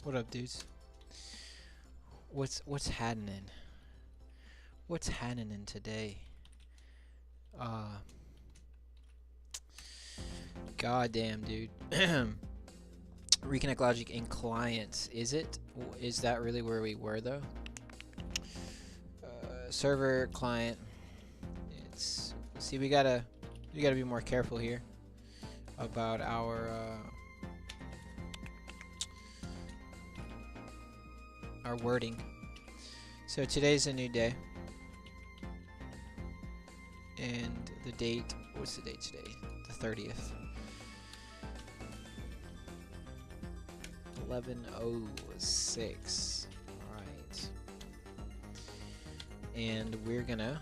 What up, dudes? What's happening? What's happening today? Uh, Goddamn, dude. Reconnect logic in clients. Is it? Is that really where we were though? Server, client. It's see we gotta be more careful here about our wording. So today's a new day, and the date. What's the date today? The 30th. 11:06. All right, and we're gonna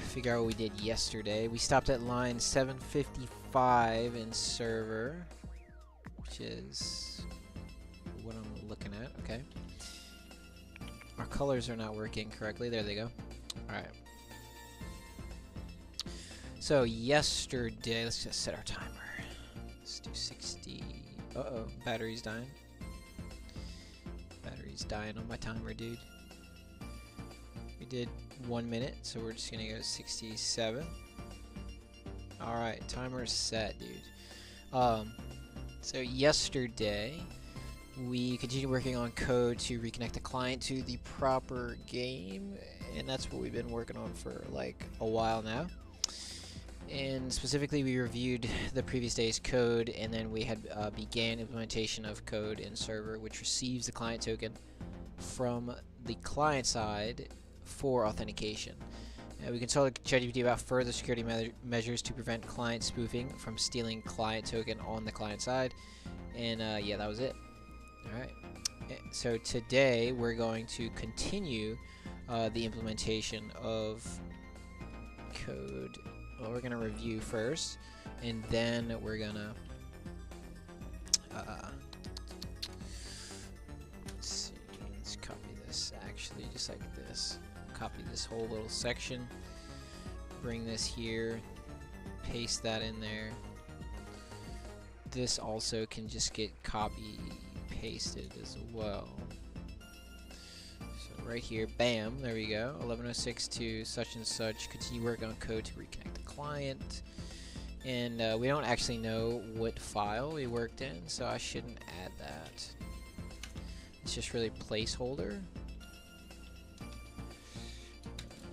figure out what we did yesterday. We stopped at line 755 in server, which is what I'm looking at. Okay. Our colors are not working correctly. There they go. Alright. So yesterday, let's just set our timer. Let's do 60. Uh-oh, battery's dying. Battery's dying on my timer, dude. We did 1 minute, so we're just gonna go 67. Alright, timer's set, dude. So yesterday we continued working on code to reconnect the client to the proper game, and that's what we've been working on for like a while now. And specifically, we reviewed the previous day's code, and then we had began implementation of code in server, which receives the client token from the client side for authentication. We consulted ChatGPT about further security measures to prevent client spoofing from stealing client token on the client side, and yeah, that was it. Alright, so today we're going to continue the implementation of code. Well, we're going to review first, and then we're going to let's see, let's copy this actually just like this. Copy this whole little section, bring this here, paste that in there. This also can just get copy pasted as well. So right here, bam, there we go. 11:06 to such and such. Continue work on code to reconnect the client. And we don't actually know what file we worked in, so I shouldn't add that. It's just really placeholder.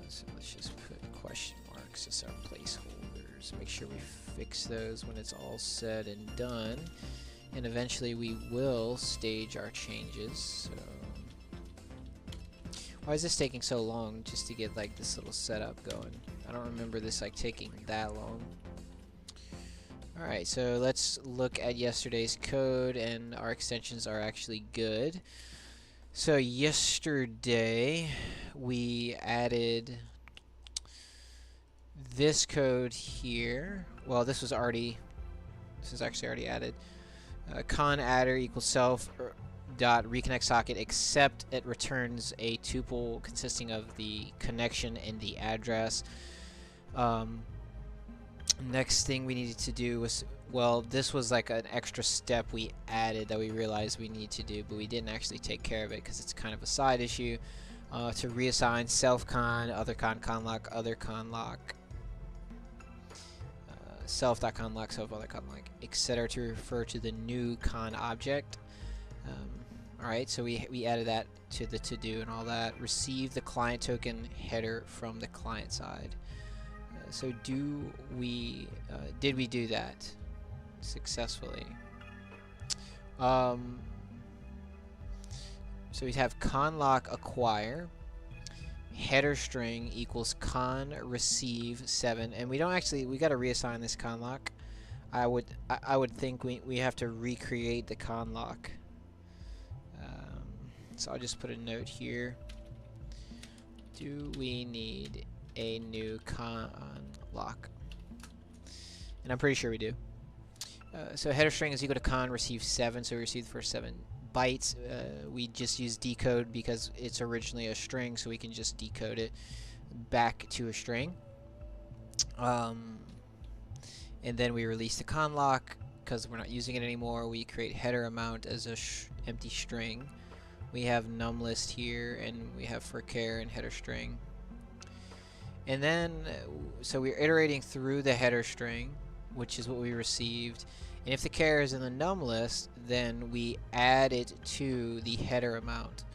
So let's just put question marks as our placeholders. Make sure we fix those when it's all said and done. And eventually we will stage our changes. So why is this taking so long just to get like this little setup going? I don't remember this like taking that long. Alright, so let's look at yesterday's code, and our extensions are actually good. So yesterday we added this code here. Well, this is actually already added. Con adder equals self dot reconnect socket, except it returns a tuple consisting of the connection and the address. Next thing we needed to do was, well, this was like an extra step we added that we realized we need to do, but we didn't actually take care of it because it's kind of a side issue. To reassign self con, other con, conlock, other conlock, self.conlock, self other conlock, etc. to refer to the new con object. Alright, so we added that to the to-do and all that. Receive the client token header from the client side. So did we do that successfully? So we have conlock acquire, header string equals con receive 7, and we got to reassign this conlock. I would think we have to recreate the conlock. So I'll just put a note here. Do we need a new conlock? And I'm pretty sure we do. So header string is equal to con receive 7, so we received the first 7 bytes. We just use decode because it's originally a string, so we can just decode it back to a string. And then we release the conlock. because we're not using it anymore, we create header amount as a empty string. We have num list here, and we have for char and header string. And then, so we're iterating through the header string, which is what we received. And if the char is in the num list, then we add it to the header amount.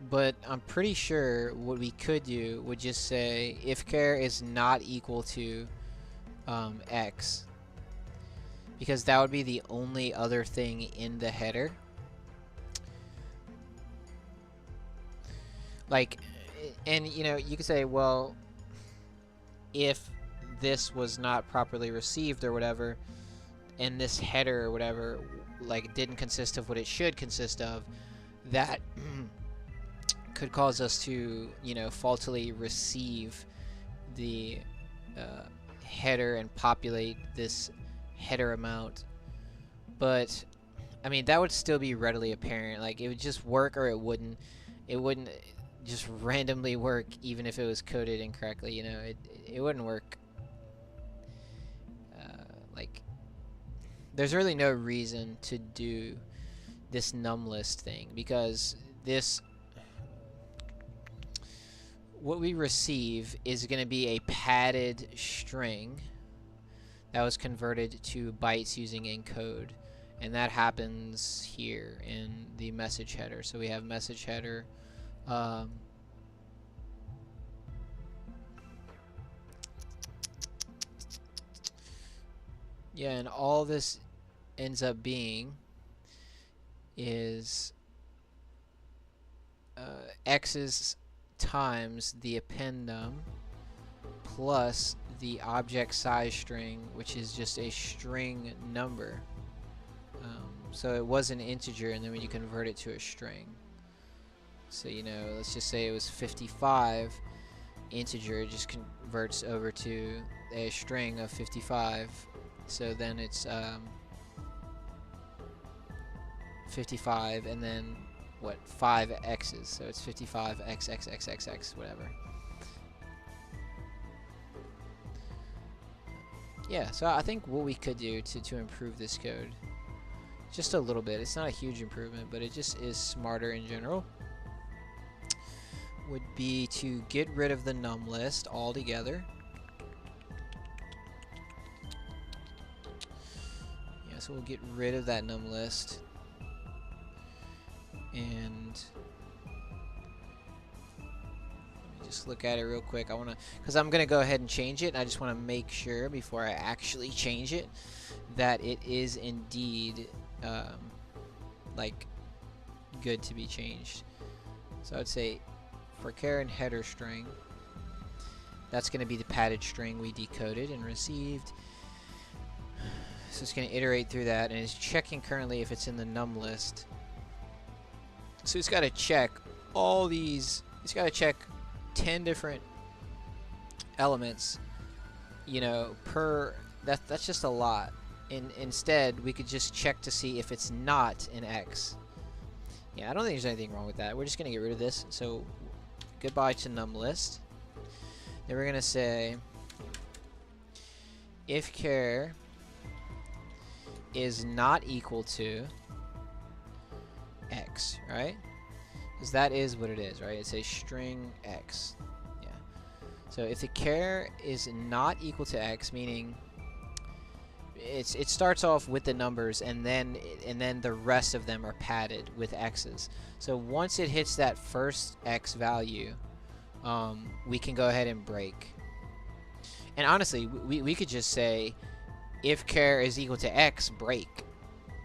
But I'm pretty sure what we could do would just say if char is not equal to x, because that would be the only other thing in the header. Like, and you know, you could say, well, if this was not properly received or whatever, and this header or whatever, like, didn't consist of what it should consist of, that could cause us to, you know, faultily receive the header and populate this header amount. But I mean, that would still be readily apparent. Like, it would just work or it wouldn't. It wouldn't just randomly work even if it was coded incorrectly. You know, it wouldn't work. Like, there's really no reason to do this num list thing, because this, what we receive is going to be a padded string that was converted to bytes using encode, and that happens here in the message header. So we have message header, yeah, and all this ends up being is x's times the append_num plus the object size string, which is just a string number. So it was an integer, and then when you convert it to a string, so, you know, let's just say it was 55 integer, it just converts over to a string of 55. So then it's 55 and then what, 5 x's, so it's 55 x x x x x whatever. Yeah, so I think what we could do to improve this code just a little bit, it's not a huge improvement, but it just is smarter in general, would be to get rid of the num list altogether. Yeah, so we'll get rid of that num list, and let me just look at it real quick. I want to, because I'm going to go ahead and change it, and I just want to make sure before I actually change it that it is indeed like good to be changed. So I'd say for char and header string, that's going to be the padded string we decoded and received. So it's going to iterate through that, and it's checking currently if it's in the num list. So it's got to check all these, it's got to check 10 different elements, you know, per, that's just a lot. Instead, we could just check to see if it's not an X. Yeah, I don't think there's anything wrong with that. We're just going to get rid of this. So goodbye to num list. Then we're going to say if char is not equal to X, right? Because that is what it is, right? It's a string X. Yeah. So if the char is not equal to X, meaning it starts off with the numbers, and then the rest of them are padded with X's. So once it hits that first X value, we can go ahead and break. And honestly, we could just say if char is equal to X, break.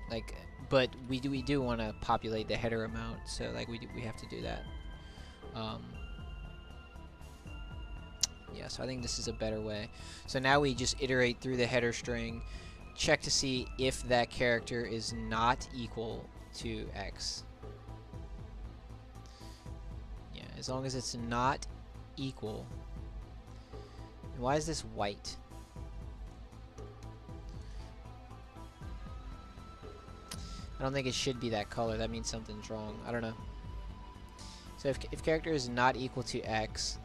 Like, but we do want to populate the header amount, so like we have to do that. Yeah, so I think this is a better way. So now we just iterate through the header string, check to see if that character is not equal to X. Yeah, as long as it's not equal. And why is this white? I don't think it should be that color. That means something's wrong. I don't know. So if character is not equal to X,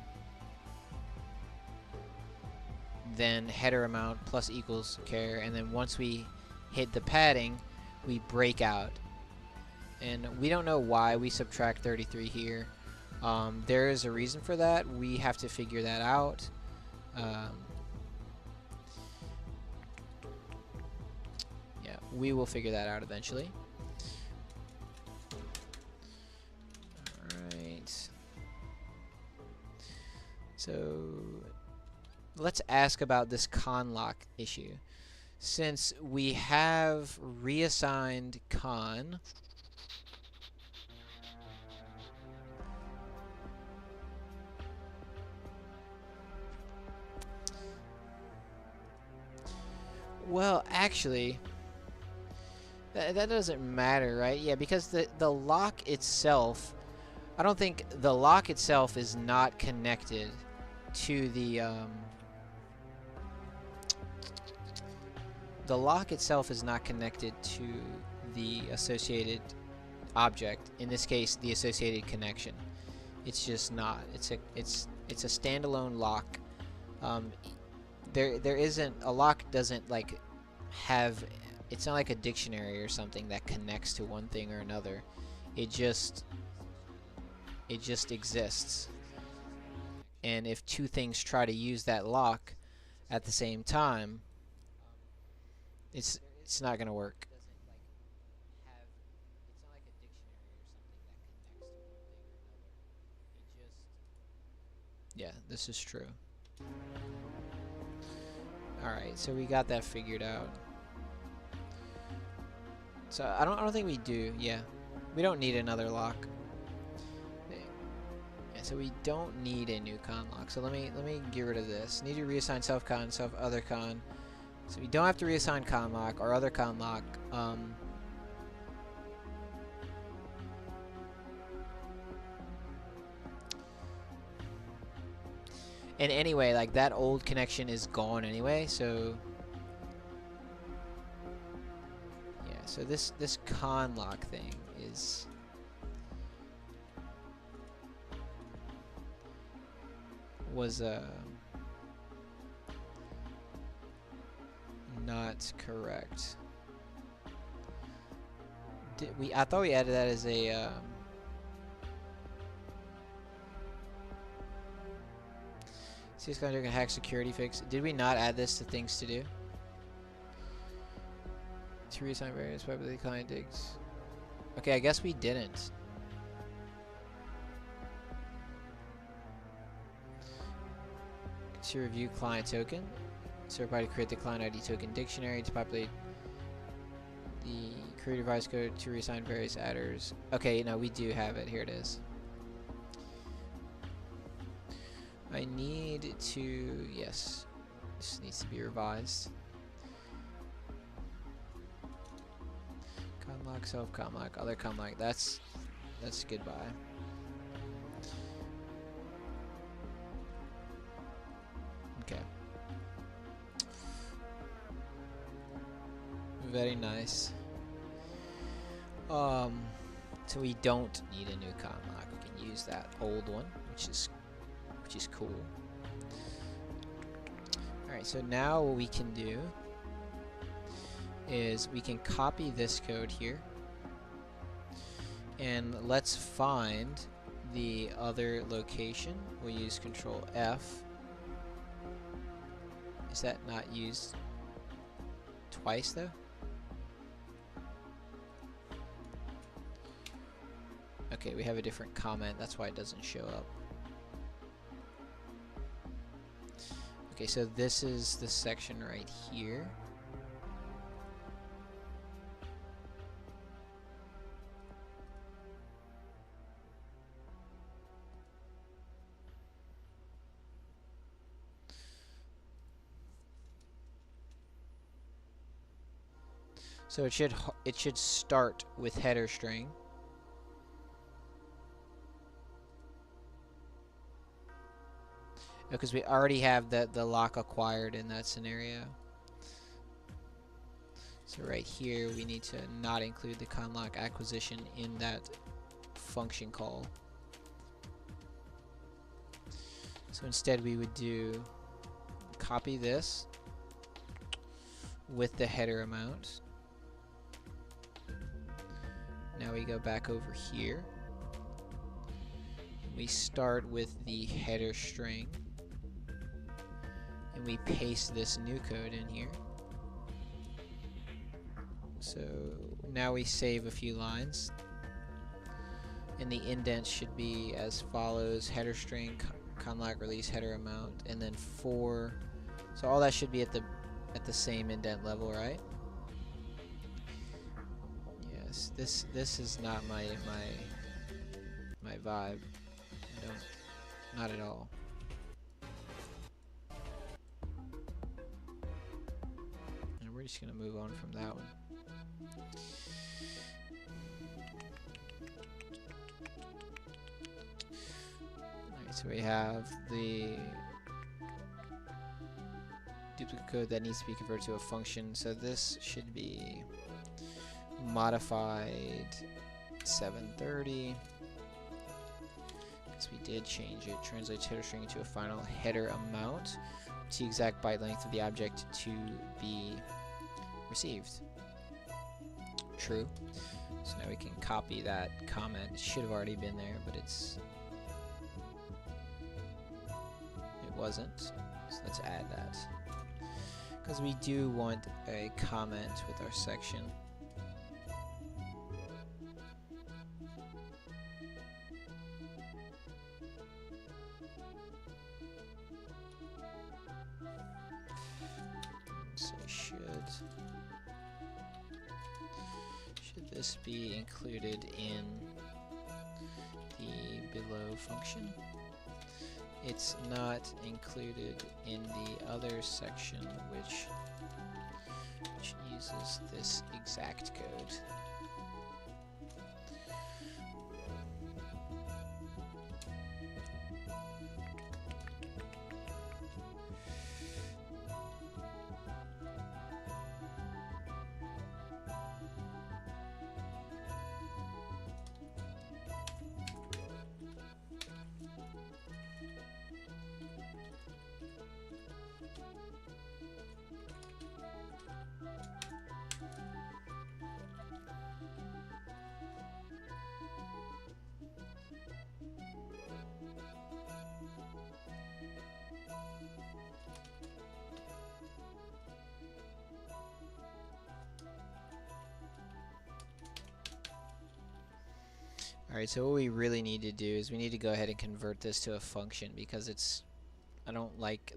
then header amount plus equals char, and then once we hit the padding, we break out. And we don't know why we subtract 33 here. There is a reason for that. We have to figure that out. Yeah, we will figure that out eventually. Alright. So let's ask about this con lock issue. Since we have reassigned con, well, actually, that doesn't matter, right? Yeah, because the lock itself, I don't think the lock itself is not connected to the lock itself is not connected to the associated object. In this case, the associated connection. It's just not. It's a standalone lock. There isn't a lock. Doesn't like have. It's not like a dictionary or something that connects to one thing or another. It just exists. And if two things try to use that lock at the same time, it's not gonna work. Yeah, this is true. Alright, so we got that figured out. So I don't think we do. Yeah, we don't need another lock. Yeah, so we don't need a new con lock. So let me get rid of this. Need to reassign self con, self other con. So we don't have to reassign con lock or other con lock. And anyway, like that old connection is gone anyway, so yeah, so this con lock thing is not correct. I thought we added that as a CS Conjure can hack security fix. Did we not add this to things to do? To reassign various publicly client digs. Okay, I guess we didn't. To review client token. So everybody create the client ID token dictionary to populate the create device code to reassign various adders. Okay, no, we do have it. Here it is. I need to, yes, this needs to be revised. Conlock, self conlock, other conlock. That's goodbye. Okay. Very nice. So we don't need a new conlock. We can use that old one, which is cool. Alright, so now what we can do is we can copy this code here, and let's find the other location. We'll use Control F. Is that not used twice though? Okay, we have a different comment, that's why it doesn't show up. Okay, so this is the section right here. So it should start with header string. Because we already have the lock acquired in that scenario. So right here we need to not include the conlock acquisition in that function call. So instead we would do copy this with the header amount. now we go back over here. We start with the header string, and we paste this new code in here. So now we save a few lines, and the indent should be as follows: header string, conlag release header amount, and then 4. So all that should be at the same indent level, right? Yes, this is not my vibe. Not at all. And we're just gonna move on from that one. Alright, so we have the duplicate code that needs to be converted to a function. So this should be modified 730. We did change it. Translates header string into a final header amount to the exact byte length of the object to be received. True. So now we can copy that comment. It should have already been there, but it wasn't. So let's add that, because we do want a comment with our section. Should this be included in the below function? It's not included in the other section, which uses this exact code. Alright, so what we really need to do is we need to go ahead and convert this to a function, because it's I don't like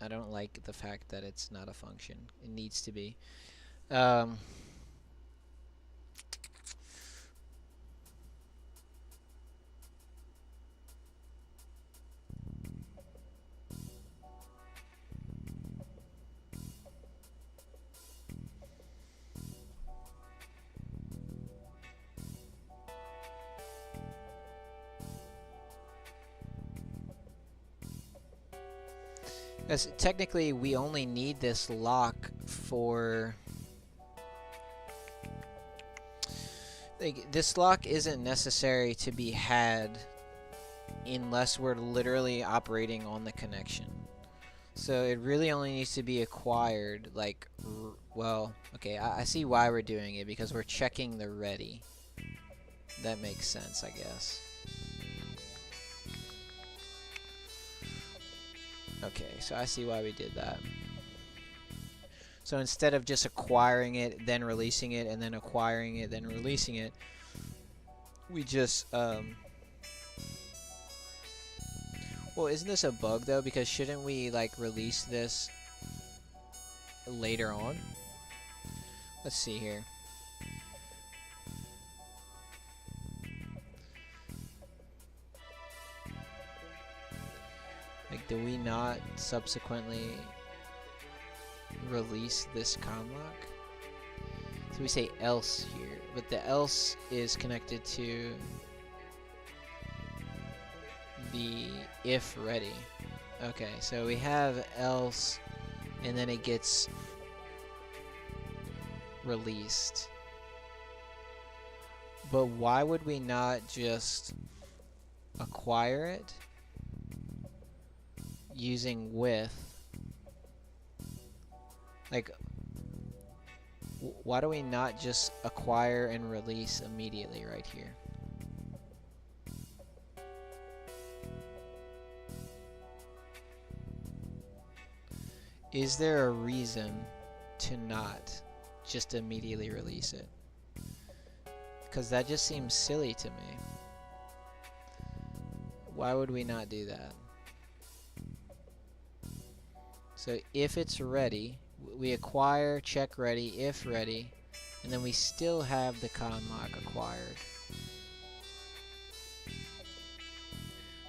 the fact that it's not a function. It needs to be. Because technically we only need this lock for, like, this lock isn't necessary to be had unless we're literally operating on the connection. So it really only needs to be acquired, like, well, okay, I see why we're doing it, because we're checking the ready. That makes sense, I guess. Okay, so I see why we did that. So instead of just acquiring it, then releasing it, and then acquiring it, then releasing it, we just, well, isn't this a bug, though? Because shouldn't we, like, release this later on? Let's see here. Like, do we not subsequently release this conlock? So we say else here, but the else is connected to the if ready. Okay, so we have else, and then it gets released. But why would we not just acquire it using with? Like, Why do we not just acquire and release immediately right here? Is there a reason to not just immediately release it? Because that just seems silly to me. Why would we not do that? So if it's ready, we acquire, check ready, if ready, and then we still have the con lock acquired.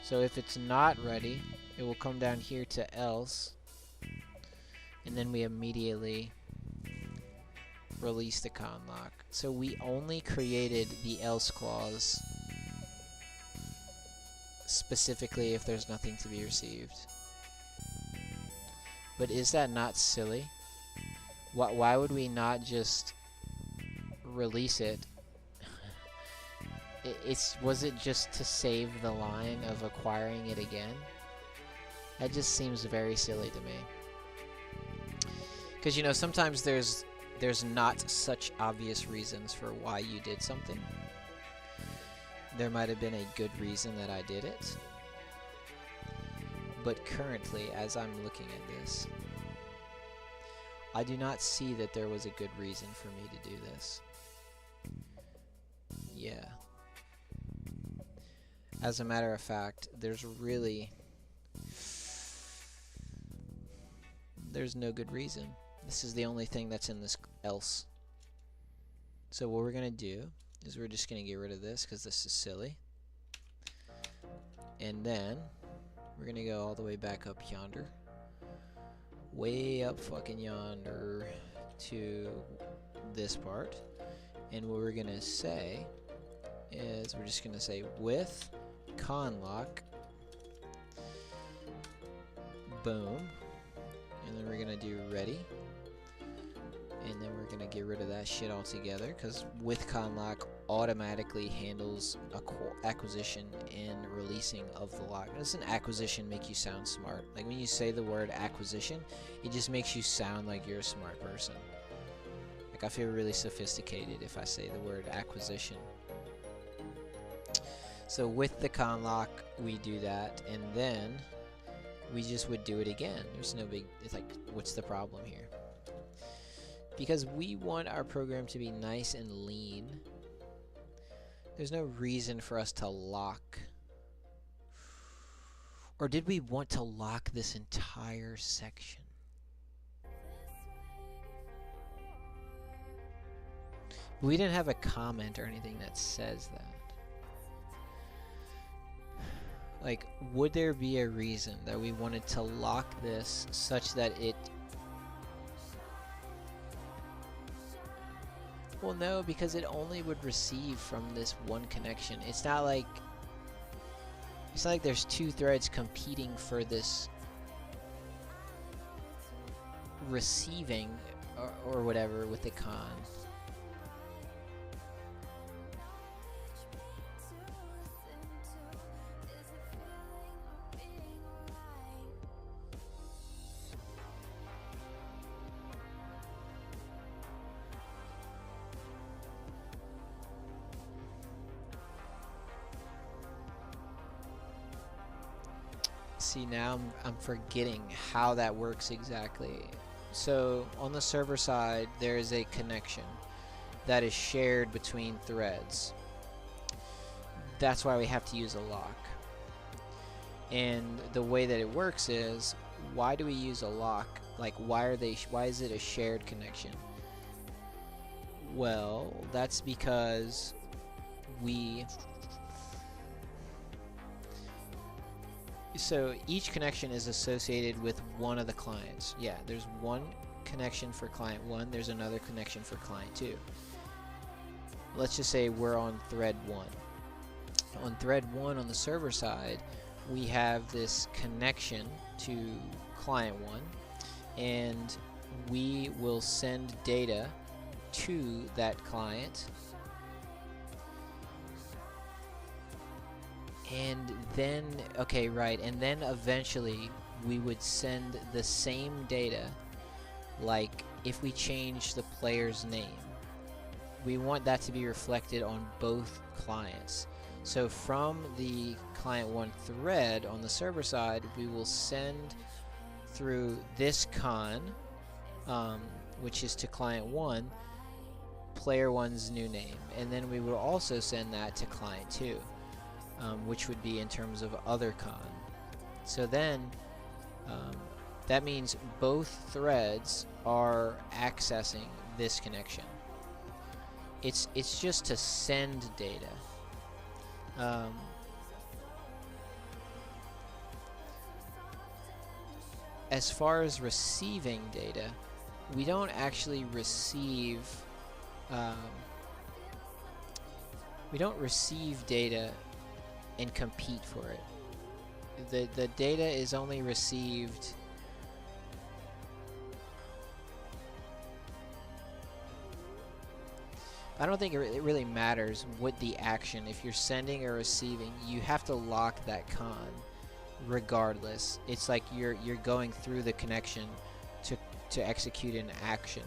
So if it's not ready, it will come down here to else, and then we immediately release the con lock. So we only created the else clause specifically if there's nothing to be received. But is that not silly? Why would we not just release it? Was it just to save the line of acquiring it again? That just seems very silly to me. Because, you know, sometimes there's not such obvious reasons for why you did something. There might have been a good reason that I did it. But currently, as I'm looking at this, I do not see that there was a good reason for me to do this. Yeah. As a matter of fact, there's no good reason. This is the only thing that's in this else. So what we're going to do is we're just going to get rid of this because this is silly. And then we're going to go all the way back up yonder. Way up fucking yonder to this part. And what we're going to say is we're just going to say with con lock. Boom. And then we're going to do ready. And then we're going to get rid of that shit altogether, because with conlock automatically handles acquisition and releasing of the lock. Doesn't acquisition make you sound smart? Like when you say the word acquisition, it just makes you sound like you're a smart person. Like I feel really sophisticated if I say the word acquisition. So with the conlock we do that, and then we just would do it again. There's no big, it's like, what's the problem here? Because we want our program to be nice and lean, there's no reason for us to lock. Or did we want to lock this entire section? We didn't have a comment or anything that says that. Like, would there be a reason that we wanted to lock this such that it... Well, no, because it only would receive from this one connection. It's not like there's two threads competing for this receiving or whatever with the con. See, now I'm forgetting how that works exactly. So on the server side, there is a connection that is shared between threads. That's why we have to use a lock. And the way that it works is, why do we use a lock? Like, why is it a shared connection? Well, that's because so each connection is associated with one of the clients. Yeah, there's one connection for client 1, there's another connection for client 2. Let's just say we're on thread 1. On thread 1 on the server side, we have this connection to client 1, and we will send data to that client. And then, okay, right, and then eventually we would send the same data, like if we change the player's name, we want that to be reflected on both clients. So from the client 1 thread on the server side, we will send through this con, which is to client 1, player 1's new name, and then we will also send that to client 2, which would be in terms of other con. So then that means both threads are accessing this connection. It's just to send data. As far as receiving data, we don't actually receive data and compete for it. The data is only received I don't think it really matters what the action, if you're sending or receiving, you have to lock that con regardless. It's like you're going through the connection to execute an action.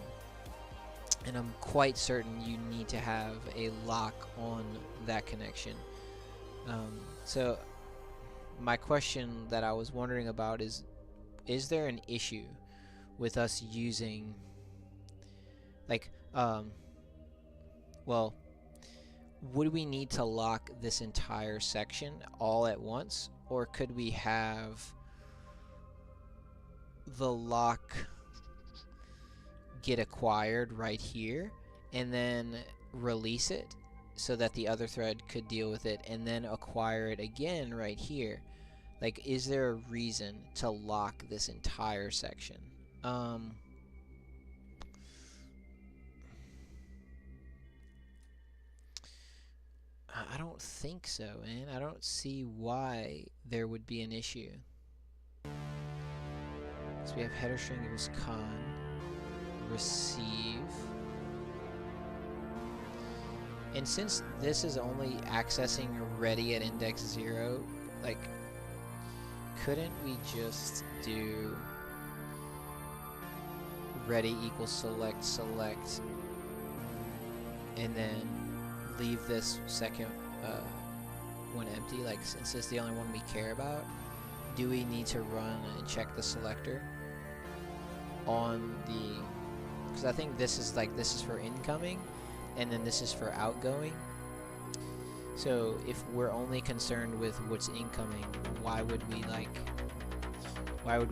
And I'm quite certain you need to have a lock on that connection. So my question that I was wondering about is there an issue with us using, like, well, would we need to lock this entire section all at once, or could we have the lock get acquired right here and then release it so that the other thread could deal with it, and then acquire it again right here? Like, is there a reason to lock this entire section? I don't think so, man. I don't see why there would be an issue. So we have header string equals con, receive. And since this is only accessing ready at index 0, like, couldn't we just do ready equals select select and then leave this second one empty? Like, since this is the only one we care about, do we need to run and check the selector on the, because I think this is like, this is for incoming and then this is for outgoing. So if we're only concerned with what's incoming, why would we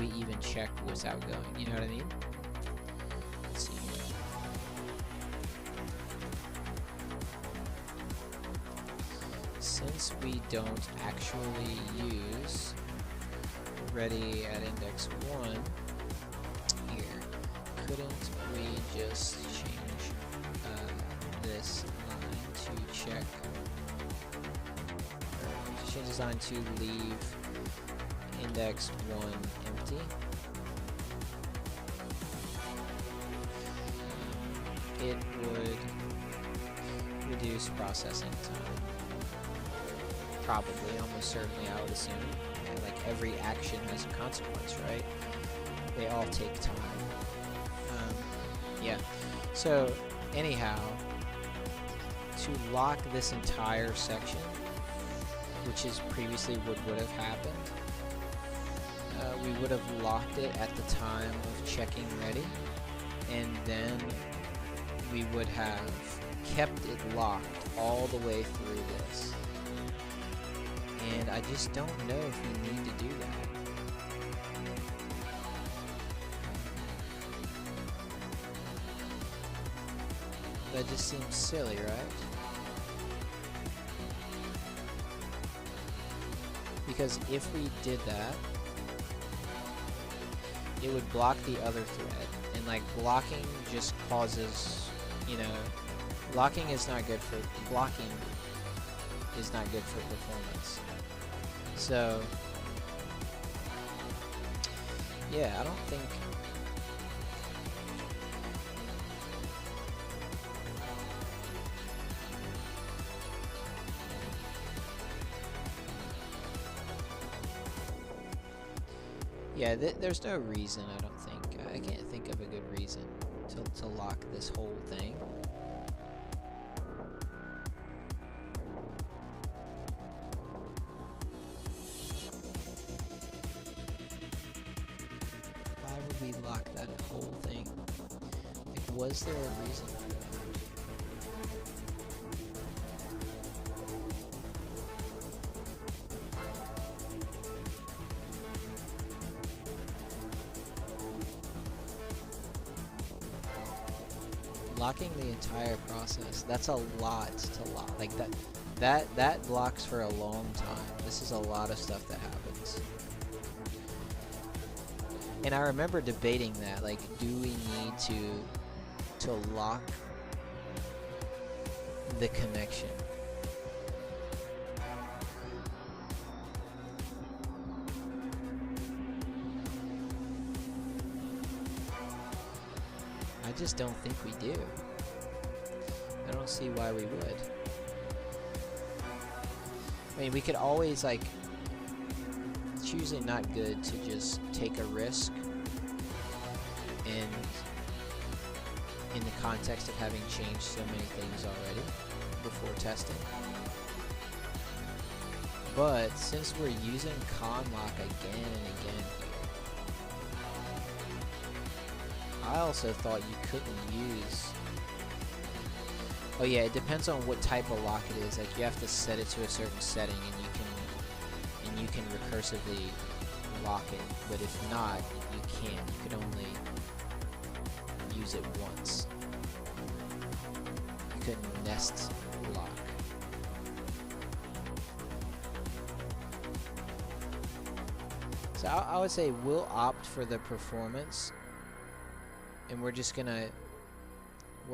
even check what's outgoing? You know what I mean? Let's see here. Since we don't actually use ready at index 1 here, couldn't we just change this line to check, or change this line to leave index 1 empty? It would reduce processing time. Probably, almost certainly, I would assume. Yeah, like, every action has a consequence, right? They all take time. Yeah. So, anyhow, to lock this entire section, which is previously what would have happened, we would have locked it at the time of checking ready, and then we would have kept it locked all the way through this. And I just don't know if we need to do that. That just seems silly, right? Because if we did that, it would block the other thread. And, like, blocking just causes, you know, blocking is not good for performance. So, yeah, I don't think there's no reason, I don't think. I can't think of a good reason. to lock this whole thing. Why would we lock that whole thing? Like, was there a reason for that? Locking the entire process, that's a lot to lock. Like that blocks for a long time. This is a lot of stuff that happens. And I remember debating that, like, do we need to lock the connection? I just don't think we do. I don't see why we would. I mean, we could always, like, it's usually not good to just take a risk and in the context of having changed so many things already before testing. But since we're using conlock again and again here, I also thought you couldn't use... Oh yeah, it depends on what type of lock it is. Like, you have to set it to a certain setting and you can recursively lock it. But if not, you can't. You could only use it once. You couldn't nest lock. So I would say we'll opt for the performance, and we're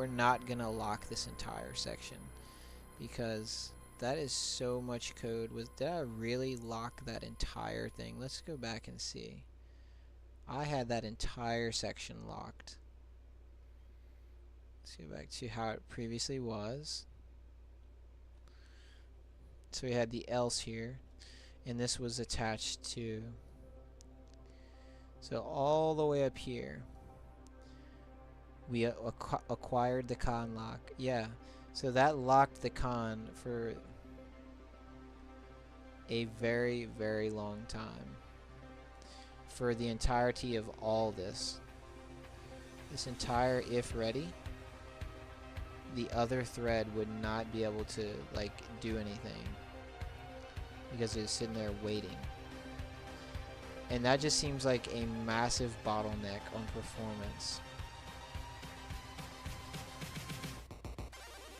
not gonna lock this entire section, because that is so much code. Did I really lock that entire thing? Let's go back and see. I had that entire section locked. Let's go back to how it previously was. So we had the else here, and this was attached to, so all the way up here we acquired the con lock. Yeah, so that locked the con for a very, very long time. For the entirety of all this entire if ready, the other thread would not be able to, like, do anything because it's sitting there waiting. And that just seems like a massive bottleneck on performance.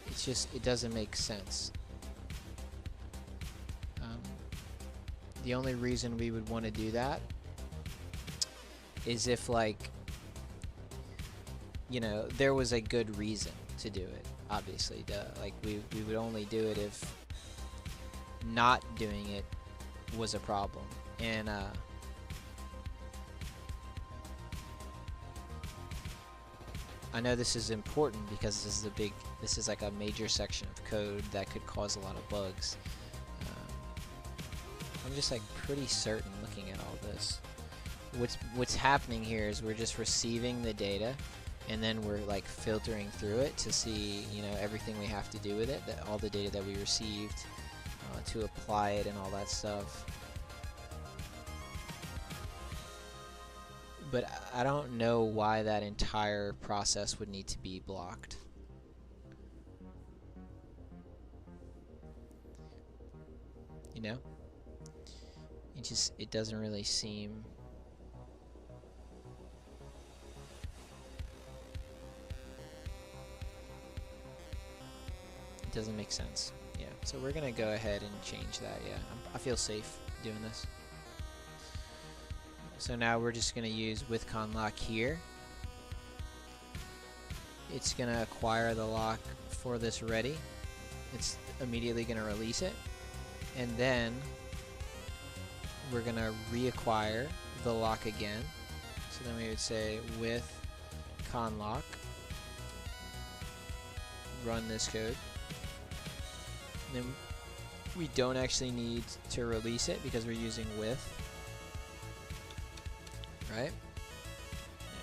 It's just, it doesn't make sense. The only reason we would want to do that is if, like, you know, there was a good reason to do it. Obviously, like, we would only do it if not doing it was a problem. And I know this is important because this is like a major section of code that could cause a lot of bugs. I'm just, like, pretty certain looking at all this. What's happening here is we're just receiving the data, and then we're, like, filtering through it to see, you know, everything we have to do with it, all the data that we received, to apply it and all that stuff. But I don't know why that entire process would need to be blocked. You know? It doesn't really seem... It doesn't make sense. Yeah, so we're gonna go ahead and change that. Yeah, I feel safe doing this. So now we're just gonna use with conlock here. It's gonna acquire the lock for this ready. It's immediately gonna release it, and then we're gonna reacquire the lock again. So then we would say with conlock, run this code. And then we don't actually need to release it because we're using with, right?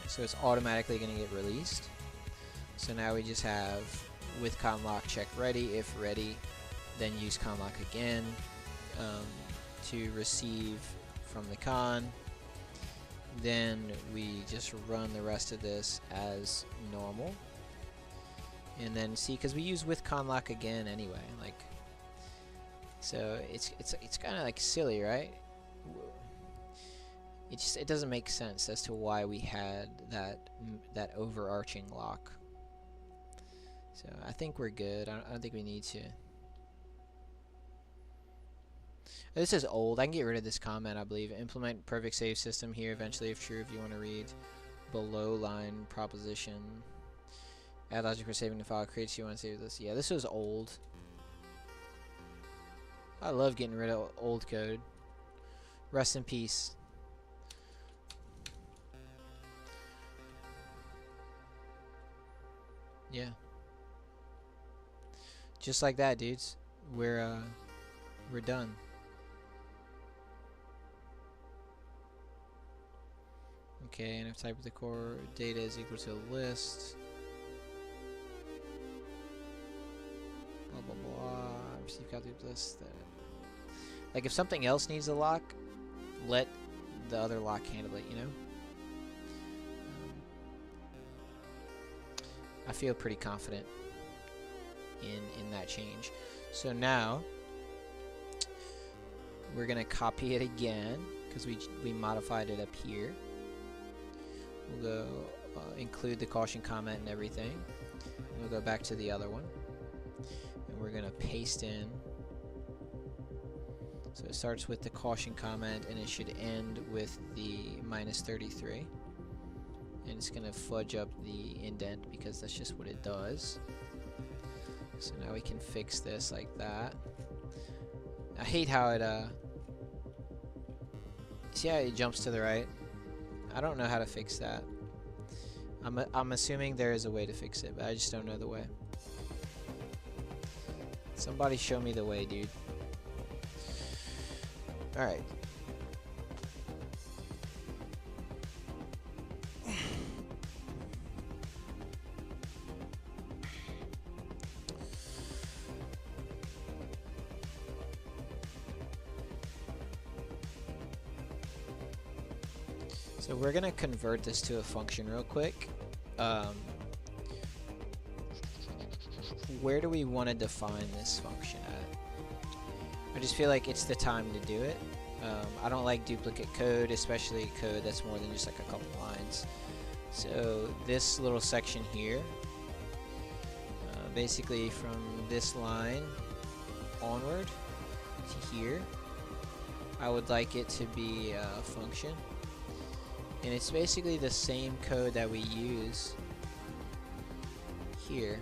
So it's automatically gonna get released. So now we just have with conlock check ready. If ready, then use conlock again to receive from the con. Then we just run the rest of this as normal. And then see, because we use with conlock again anyway, like, so it's kind of like silly, right? It doesn't make sense as to why we had that overarching lock. So I think we're good. I don't think we need to. This is old. I can get rid of this comment, I believe. Implement perfect save system here eventually if true, if you want to read below line proposition. Add logic for saving the file. Creates you want to save this. Yeah, this was old. I love getting rid of old code. Rest in peace. Yeah. Just like that, dudes. We're done. Okay, and if type of the core data is equal to a list. Blah blah blah. Receive copy list. Like if something else needs a lock, let the other lock handle it. You know. I feel pretty confident in that change. So now we're gonna copy it again because we modified it up here. We'll go include the caution comment and everything. We'll go back to the other one, and we're gonna paste in. So it starts with the caution comment, and it should end with the -33. And it's gonna fudge up the indent because that's just what it does. So now we can fix this like that. I hate how it see how it jumps to the right? I don't know how to fix that. I'm assuming there is a way to fix it, but I just don't know the way. Somebody show me the way, dude. Alright. So we're gonna convert this to a function real quick. Where do we want to define this function at? I just feel like it's the time to do it. I don't like duplicate code, especially code that's more than just like a couple lines. So this little section here, basically from this line onward to here, I would like it to be a function. And it's basically the same code that we use here.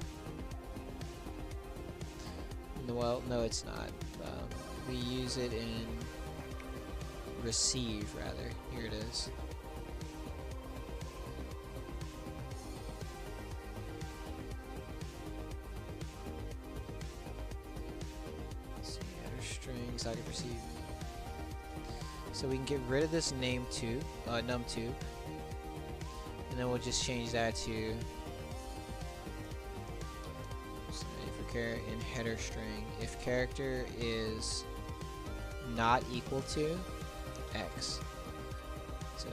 Well, no, it's not. We use it in receive, rather. Here it is. Let's see, header string, socket receive. So we can get rid of this num2, and then we'll just change that to in header string. If character is not equal to X, so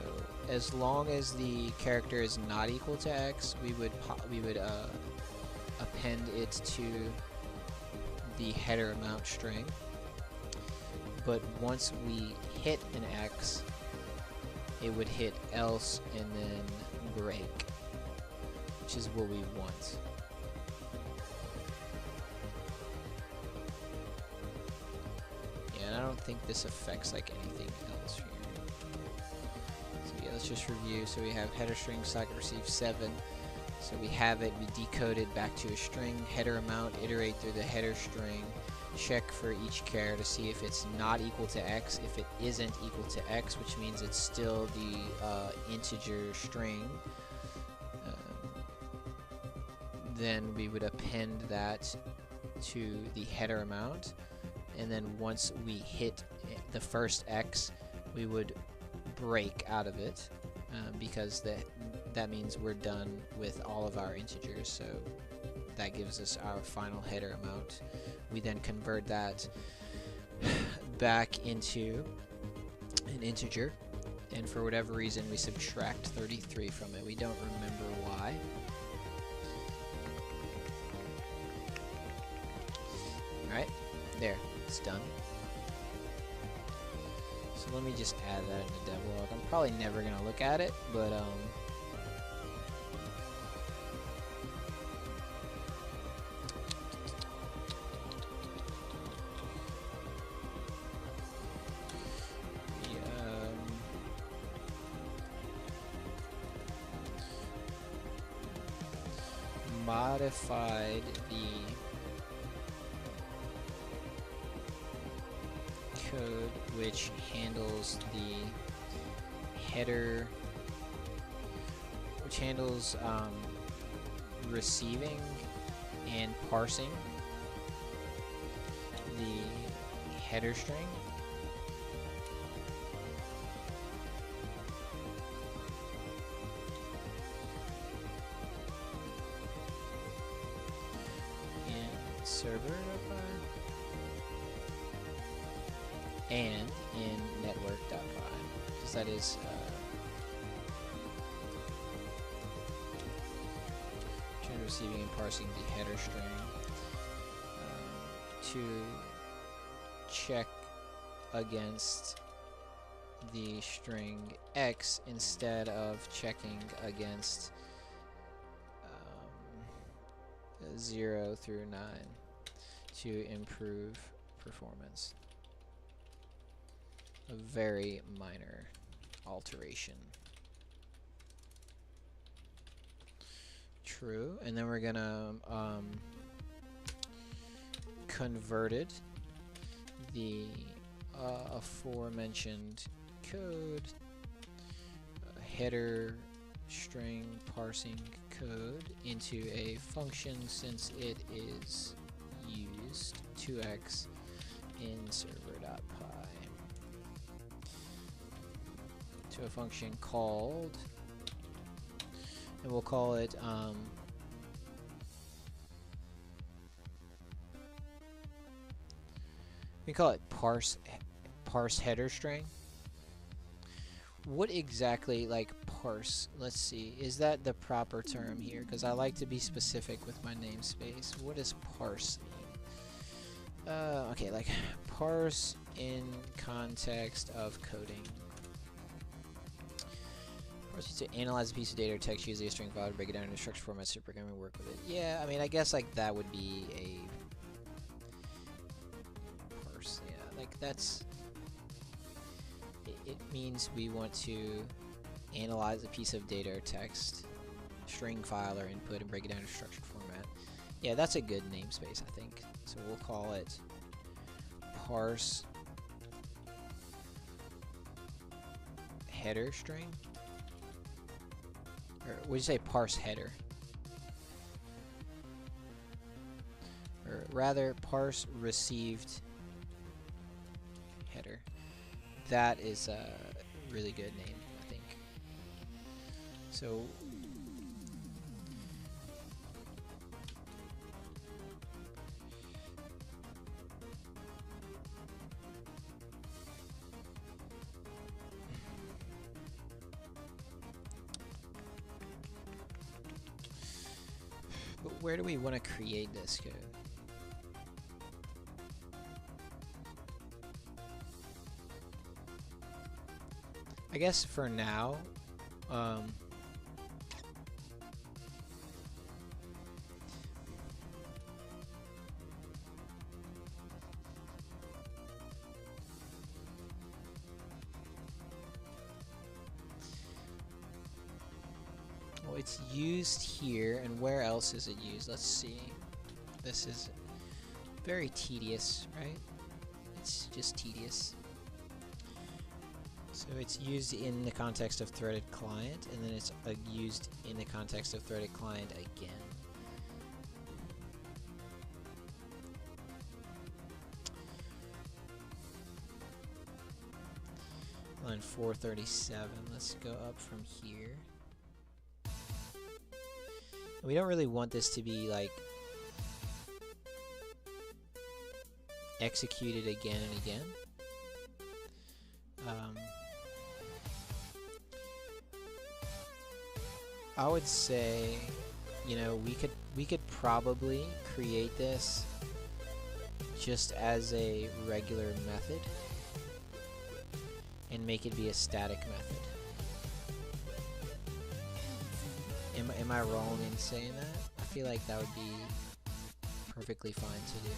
as long as the character is not equal to X, we would append it to the header amount string. But once we hit an X, it would hit else and then break, which is what we want. Yeah, and I don't think this affects like anything else here. So yeah, let's just review. So we have header string socket receive 7. So we have it, we decode it back to a string, header amount, iterate through the header string, check for each char to see if it's not equal to X. If it isn't equal to X, which means it's still the integer string, then we would append that to the header amount. And then once we hit the first X, we would break out of it because that means we're done with all of our integers, so that gives us our final header amount. We then convert that back into an integer, and for whatever reason we subtract 33 from it. We don't remember why. Alright, there, it's done. So let me just add that in the devlog. I'm probably never gonna look at it, but modified the code which handles the header, which handles receiving and parsing the header string. Server.py and in network.py, because that is receiving and parsing the header string to check against the string X instead of checking against 0 through 9 to improve performance. A very minor alteration. True, and then we're gonna converted the aforementioned code, header string parsing code into a function, since it is used 2x in server.py, to a function called, and we'll call it we call it parse header string. What exactly, like, parse? Let's see. Is that the proper term here? Because I like to be specific with my namespace. What does parse mean? Okay, like parse in context of coding. Parse to analyze a piece of data or text, usually a string file, to break it down into structured format, so programming and work with it. Yeah, I mean, I guess like that would be a parse. Yeah, like that's. It means we want to analyze a piece of data or text, string file or input, and break it down into structured format. Yeah, that's a good namespace, I think. So we'll call it parse header string. Or would you say parse header? Or rather, parse received header. That is a really good name, I think. So but where do we want to create this code? I guess for now, well, it's used here, and where else is it used? Let's see. This is very tedious, right? It's just tedious. So it's used in the context of threaded client, and then it's used in the context of threaded client again. Line 437, let's go up from here. We don't really want this to be like executed again and again. I would say, you know, we could probably create this just as a regular method and make it be a static method. Am I wrong in saying that? I feel like that would be perfectly fine to do.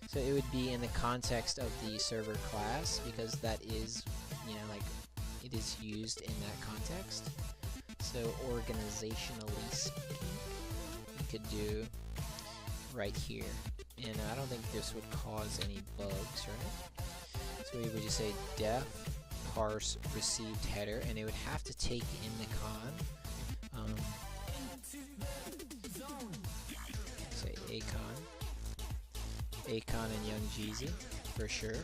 So it would be in the context of the server class, because that is, you know, like, it is used in that context. So organizationally speaking, you could do right here. And I don't think this would cause any bugs, right? So we would just say def parse received header, and it would have to take in the con. Say Acon and Young Jeezy for sure.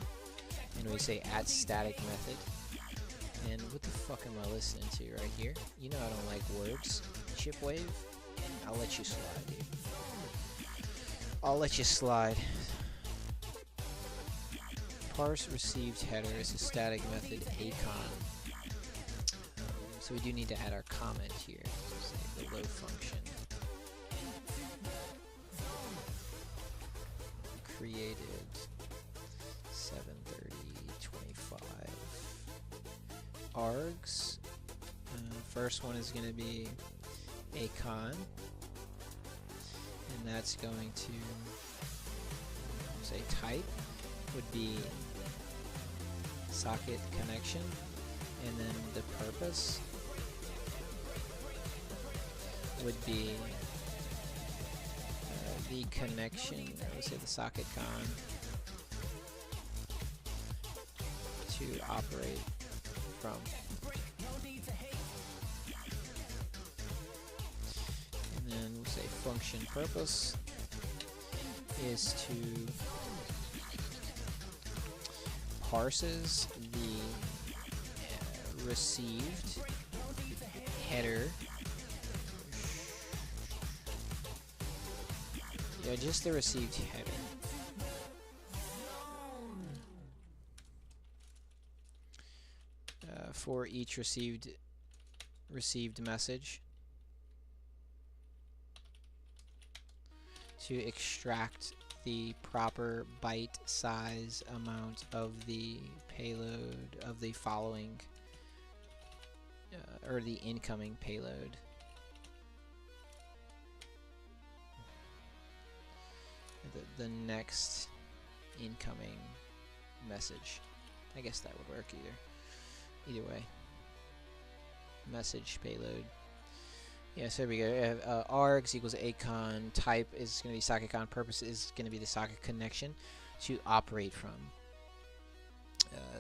And we say at static method. And what the fuck am I listening to right here? You know I don't like words. Chipwave? I'll let you slide, dude. I'll let you slide. Parse received header is a static method Acon. So we do need to add our comment here. So say below function. Created 7:30:25. Args. First one is going to be Acon, and that's going to say type would be socket connection, and then the purpose would be the connection, or let's say the socket con, to operate from. And then we'll say function purpose is to parses the received header. Yeah, just the received header. For each received message to extract the proper byte size amount of the payload of the following or the incoming payload. The next incoming message. I guess that would work either way. Message payload. Yeah, so there we go. Args equals Acon. Type is going to be socket con. Purpose is going to be the socket connection to operate from.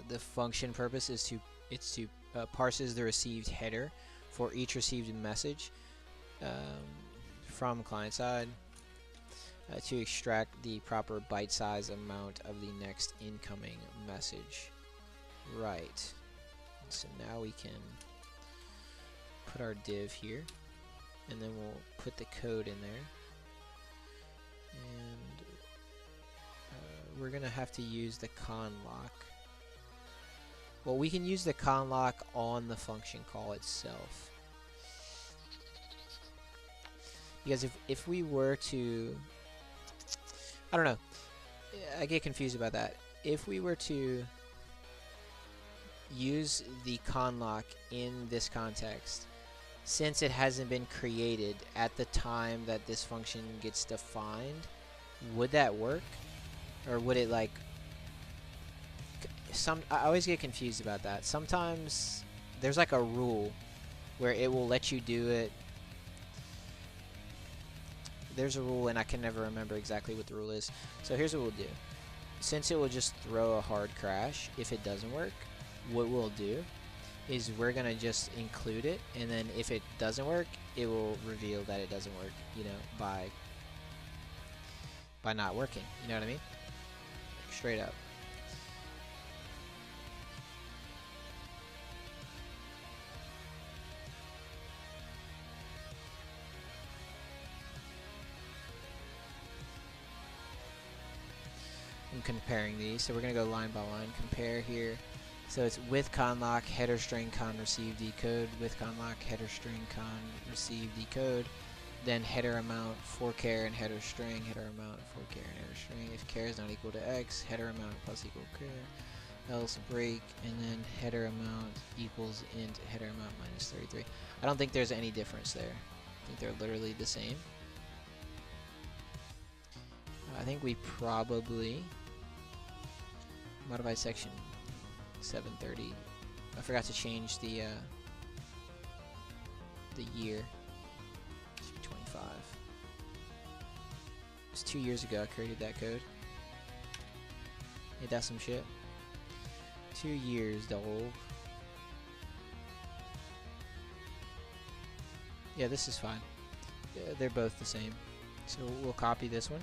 The function purpose is to parses the received header for each received message from client side. To extract the proper byte size amount of the next incoming message. Right. So now we can put our div here, and then we'll put the code in there. And we're going to have to use the con lock. Well, we can use the con lock on the function call itself. Because if we were to... I don't know. I get confused about that. If we were to use the con lock in this context, since it hasn't been created at the time that this function gets defined, would that work? Or would it like... I always get confused about that. Sometimes there's like a rule where it will let you do it. There's a rule, and I can never remember exactly what the rule is. So here's what we'll do. Since it will just throw a hard crash if it doesn't work, what we'll do is we're going to just include it, and then if it doesn't work, it will reveal that it doesn't work, you know, by not working. You know what I mean? Straight up. in comparing these. So we're going to go line by line, compare here. So it's with con lock, header string, con receive, decode, with con lock, header string, con receive, decode, then header amount, for char and header string, header amount, for char and header string. If char is not equal to x, header amount plus equal char, else break, and then header amount equals int header amount minus 33. I don't think there's any difference there. I think they're literally the same. I think we probably modify section 730. I forgot to change the year. It should be 25. It was 2 years ago I created that code. Ain't that some shit? 2 years, dog. Yeah, this is fine. Yeah, they're both the same. So we'll copy this one.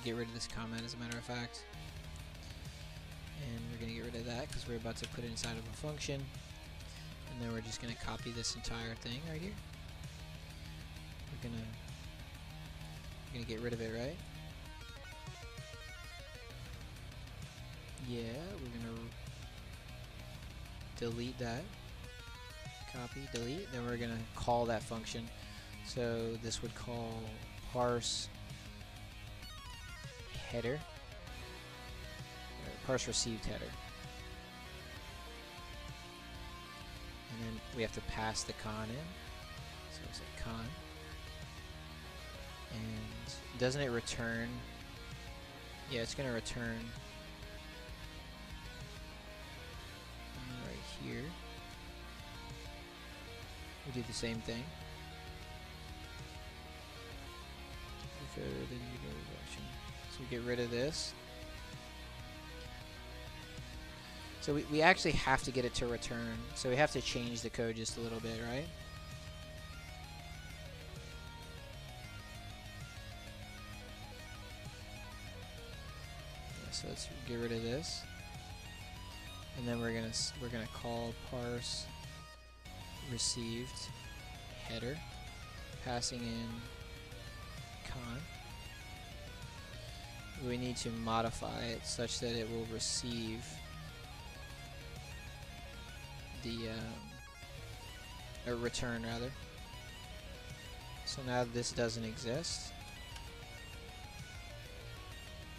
Get rid of this comment, as a matter of fact. And we're going to get rid of that because we're about to put it inside of a function. And then we're just going to copy this entire thing right here. We're gonna get rid of it, right? Yeah, we're gonna delete that. Copy, delete. Then we're gonna call that function. So this would call parse header, parse received header. And then we have to pass the con in. So it's a con. And doesn't it return? Yeah, it's gonna return right here. We do the same thing. So we get rid of this. So we actually have to get it to return. So we have to change the code just a little bit, right? So let's get rid of this, and then we're gonna call parse received header, passing in con. We need to modify it such that it will receive the or return rather. So now this doesn't exist.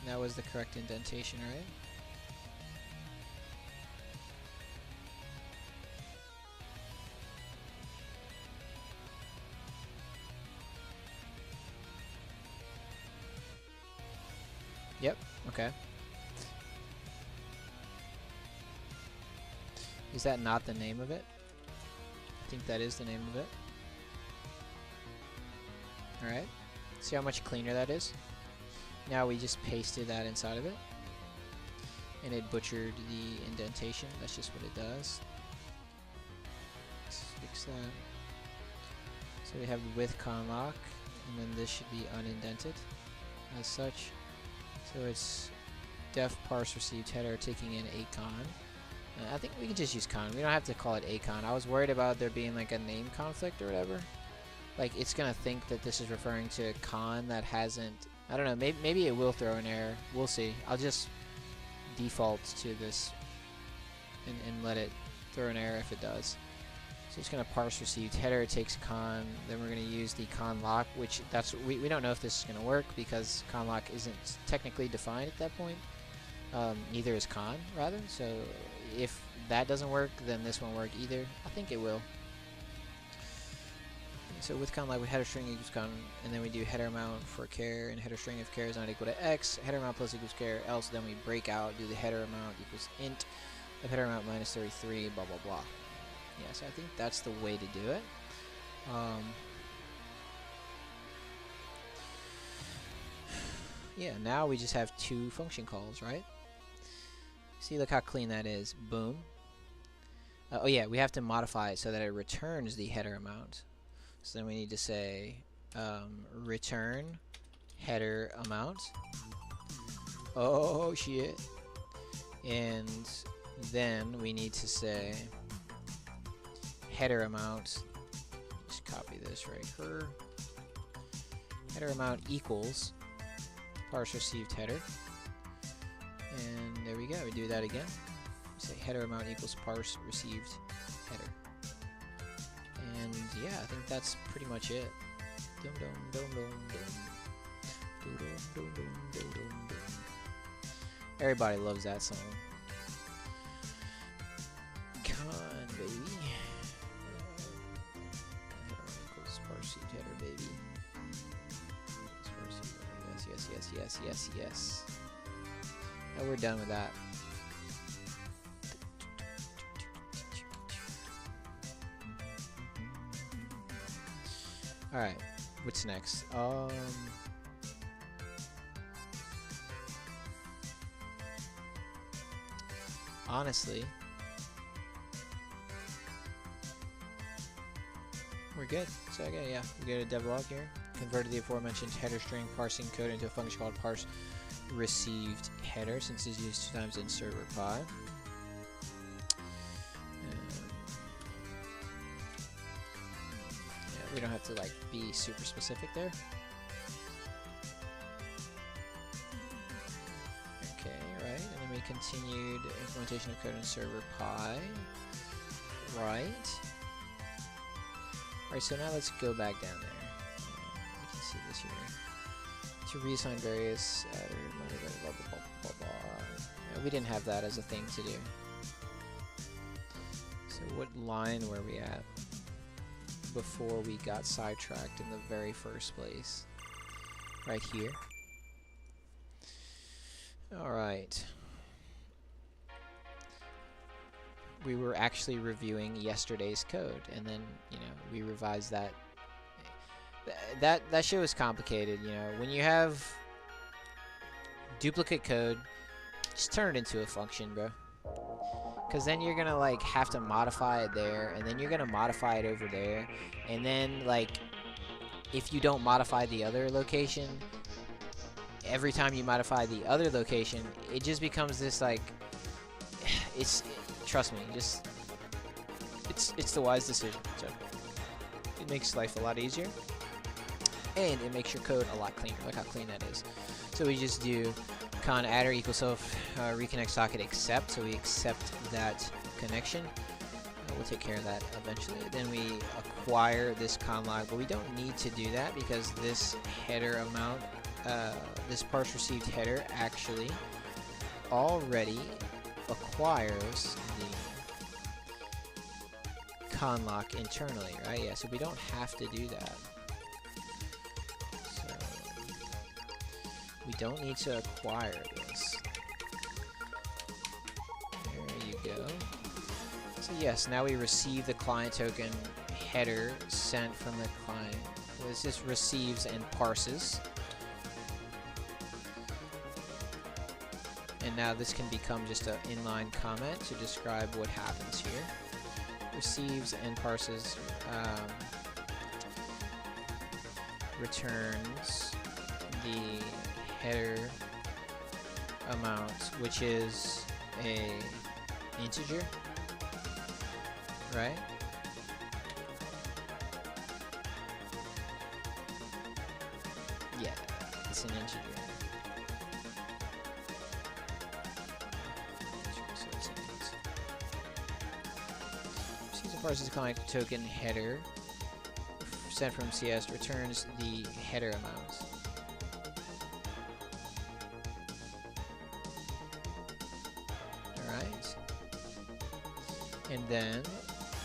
That was the correct indentation, right? Yep, okay. Is that not the name of it? I think that is the name of it. Alright, see how much cleaner that is? Now we just pasted that inside of it, and it butchered the indentation. That's just what it does. Let's fix that. So we have with con lock, and then this should be unindented as such. So it's def parse received header taking in a con. I think we can just use con. We don't have to call it a con. I was worried about there being like a name conflict or whatever. Like it's gonna think that this is referring to a con that hasn't. I don't know, maybe it will throw an error. We'll see. I'll just default to this and let it throw an error if it does. So it's going to parse received header, it takes con, then we're going to use the con lock, which we don't know if this is going to work because con lock isn't technically defined at that point. Neither is con, rather. So if that doesn't work, then this won't work either. I think it will. So with con lock, we header string equals con, and then we do header amount for char, and header string if char is not equal to x, header amount plus equals char, else then we break out, do the header amount equals int, of header amount minus 33, blah blah blah. Yeah, so I think that's the way to do it. Yeah, now we just have two function calls, right? See, look how clean that is. Boom. Oh yeah, we have to modify it so that it returns the header amount. So then we need to say return header amount. Oh shit. And then we need to say header amount. Just copy this right here. header amount equals parse received header. And there we go. We do that again. We say header amount equals parse received header. And yeah, I think that's pretty much it. Dum dum dum dum dum. Dum dum dum dum dum dum. Everybody loves that song. Come on, baby. Header equals parse received header, baby. Yes, yes, yes, yes, yes. And we're done with that. Alright, what's next? Honestly, we're good. So okay, yeah, we go to devlog here. Converted the aforementioned header string parsing code into a function called parse received header, since it's used 2 times in server pi. Yeah, we don't have to like be super specific there. Okay, right, and then we continued implementation of code in server pi. Right. Alright, so now let's go back down there. We can see this here. To reassign various blah, blah, blah, blah, blah. Yeah, we didn't have that as a thing to do. So what line were we at before we got sidetracked in the very first place? Right here. Alright. We were actually reviewing yesterday's code, and then, you know, we revised that. That shit was complicated, you know. When you have duplicate code, just turn it into a function, bro. Because then you're gonna like have to modify it there, and then you're gonna modify it over there, and then like if you don't modify the other location, every time you modify the other location, it just becomes this like trust me, just it's the wise decision. So it makes life a lot easier, and it makes your code a lot cleaner. Look how clean that is. So we just do con adder equals self reconnect socket accept. So we accept that connection. We'll take care of that eventually. Then we acquire this con log, but we don't need to do that because this header amount, this parse received header actually already acquires the con lock internally, right? Yeah, so we don't have to do that. So we don't need to acquire this. There you go. So yes, now we receive the client token header sent from the client. This just receives and parses. And now this can become just an inline comment to describe what happens here. Receives and parses, returns the header amount, which is a integer, right? Yeah, it's an integer. Parses client token header sent from CS returns the header amount. Alright. And then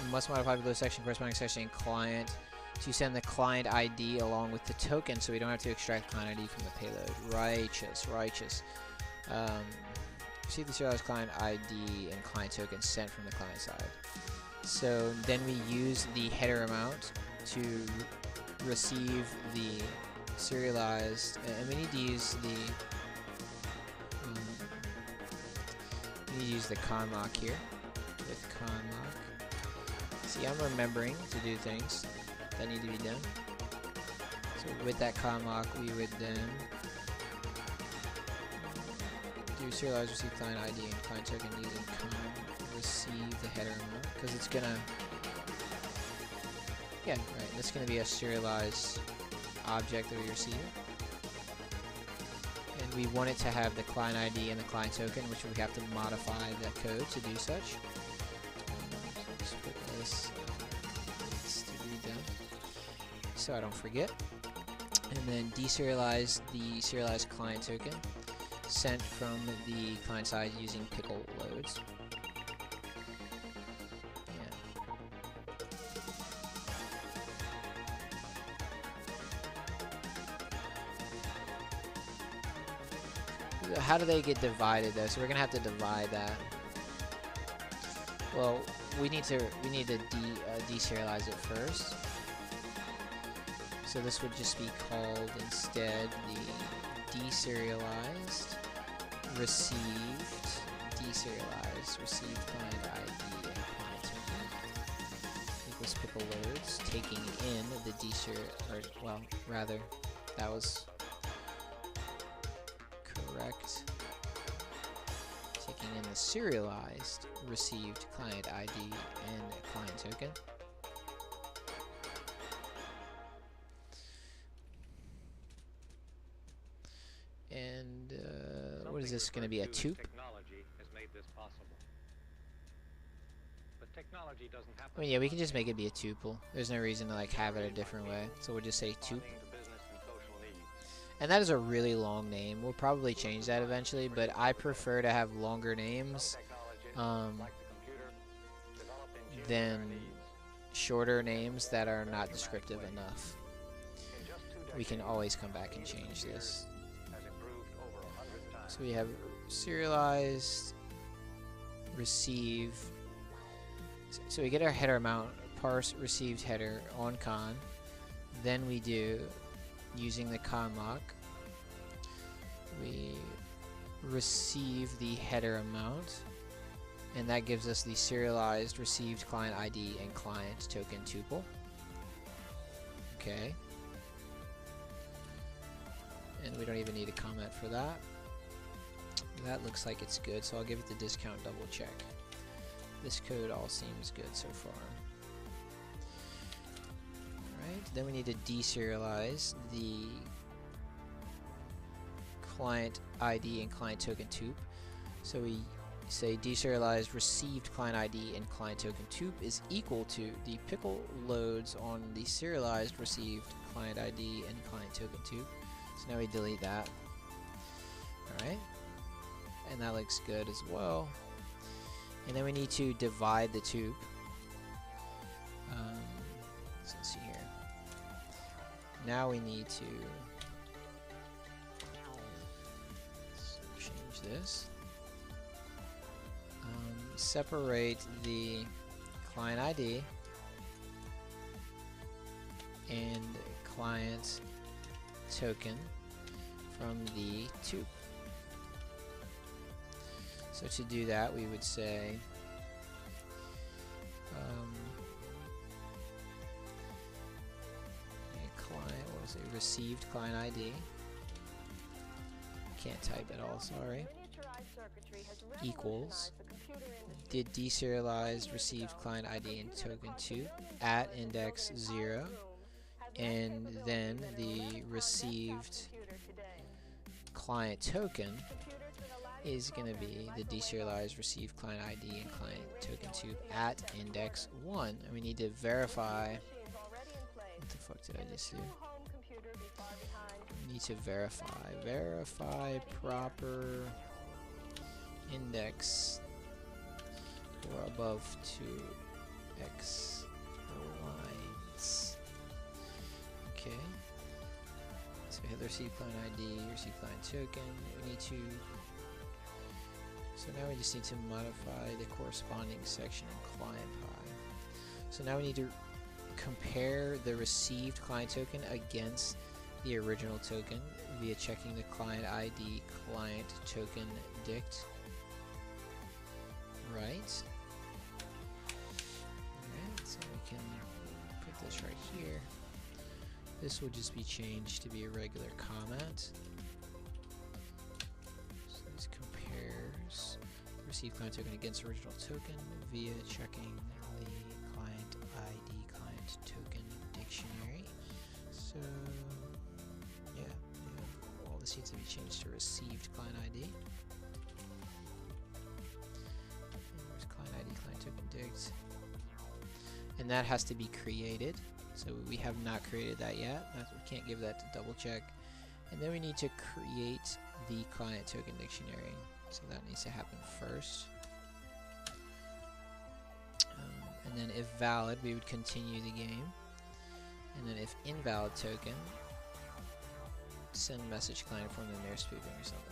we must modify below section corresponding section in client to send the client ID along with the token, so we don't have to extract client ID from the payload. Righteous, righteous. Receive the serialized client ID and client token sent from the client side. So then we use the header amount to receive the serialized, and we need to use the con lock here with con lock. See, I'm remembering to do things that need to be done. So with that con lock, we would then do serialized receive client ID and client token using con receive the header amount, because it's gonna, yeah, right, that's gonna be a serialized object that we receive. And we want it to have the client ID and the client token, which we have to modify the code to do such. So just put this needs to be done so I don't forget. And then deserialize the serialized client token sent from the client side using pickle loads. How do they get divided though? So we're gonna have to divide that. Well, we need to deserialize it first. So this would just be called instead the deserialized received client ID and client token equals pickle loads, taking in the that was correct. Taking in the serialized received client ID and client token. And what is this going to be, a tuple? I mean, yeah, we can just make it be a tuple. There's no reason to like have it a different way. So we'll just say tuple. And that is a really long name. We'll probably change that eventually, but I prefer to have longer names than shorter names that are not descriptive enough. We can always come back and change this. So we have serialized receive. So we get our header amount, parse received header on con. Then we do, using the conlock, we receive the header amount, and that gives us the serialized received client ID and client token tuple. Okay. And we don't even need a comment for that. That looks like it's good, so I'll give it the discount double check. This code all seems good so far. Alright, then we need to deserialize the client ID and client token tuple. So we say deserialized received client ID and client token tuple is equal to the pickle loads on the serialized received client ID and client token tuple. So now we delete that. Alright. And that looks good as well. And then we need to divide the tuple. So let's see here. Now we need to change this. Separate the client ID and client token from the tuple. So to do that, we would say received client ID. Can't type at all, sorry. Equals did deserialized received client ID and token tuple at index 0, and then the received client token is going to be the deserialized received client ID and client token tuple at index 1. And we need to verify. What the fuck did I just do? We need to verify proper index or above 2x lines. Okay. So we have the received client ID, received client token. We need to. So now we just need to modify the corresponding section in client pi. So now we need to compare the received client token against the original token via checking the client ID client token dict. Right. Alright, so we can put this right here. This will just be changed to be a regular comment. So this compares received client token against original token via checking the client ID client token dictionary. So this needs to be changed to received client ID. And there's client ID, client token dict. And that has to be created. So we have not created that yet. We can't give that to double check. And then we need to create the client token dictionary. So that needs to happen first. And then if valid, we would continue the game. And then if invalid token, send message client from the nearest spoofing or something.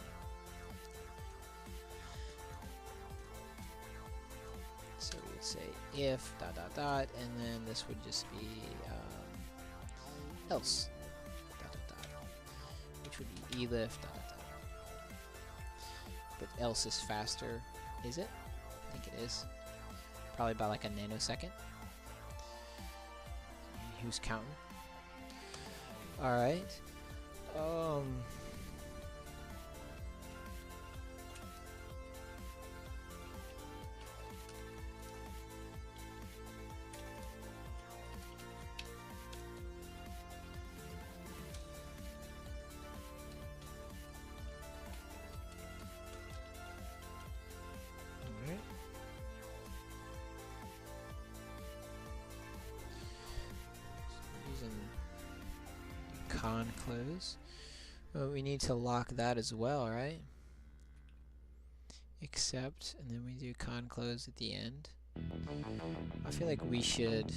So we would say if ... and then this would just be else ... which would be elif ... But else is faster, is it? I think it is. Probably by like a nanosecond. Who's counting? Alright. Con close. Well, we need to lock that as well, right? Except, and then we do con close at the end. I feel like we should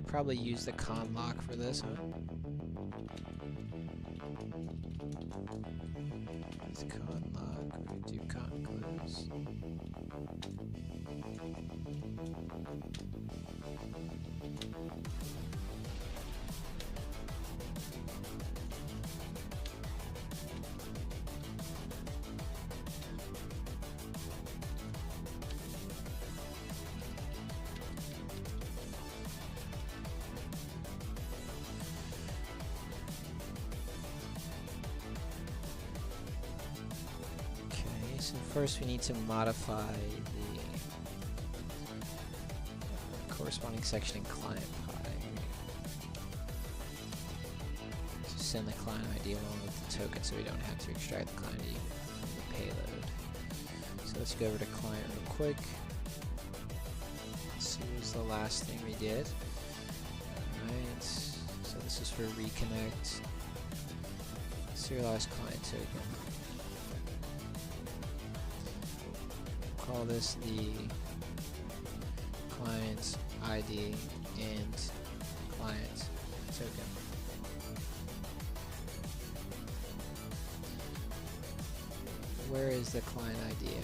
probably use the con lock for this, huh? With con lock, we do con close. So first we need to modify the corresponding section in client pi to send the client ID along with the token so we don't have to extract the client ID from the payload. So let's go over to client real quick. Let's see what was the last thing we did. Alright, so this is for reconnect, serialized client token. Call this the client ID and client token. Where is the client ID at?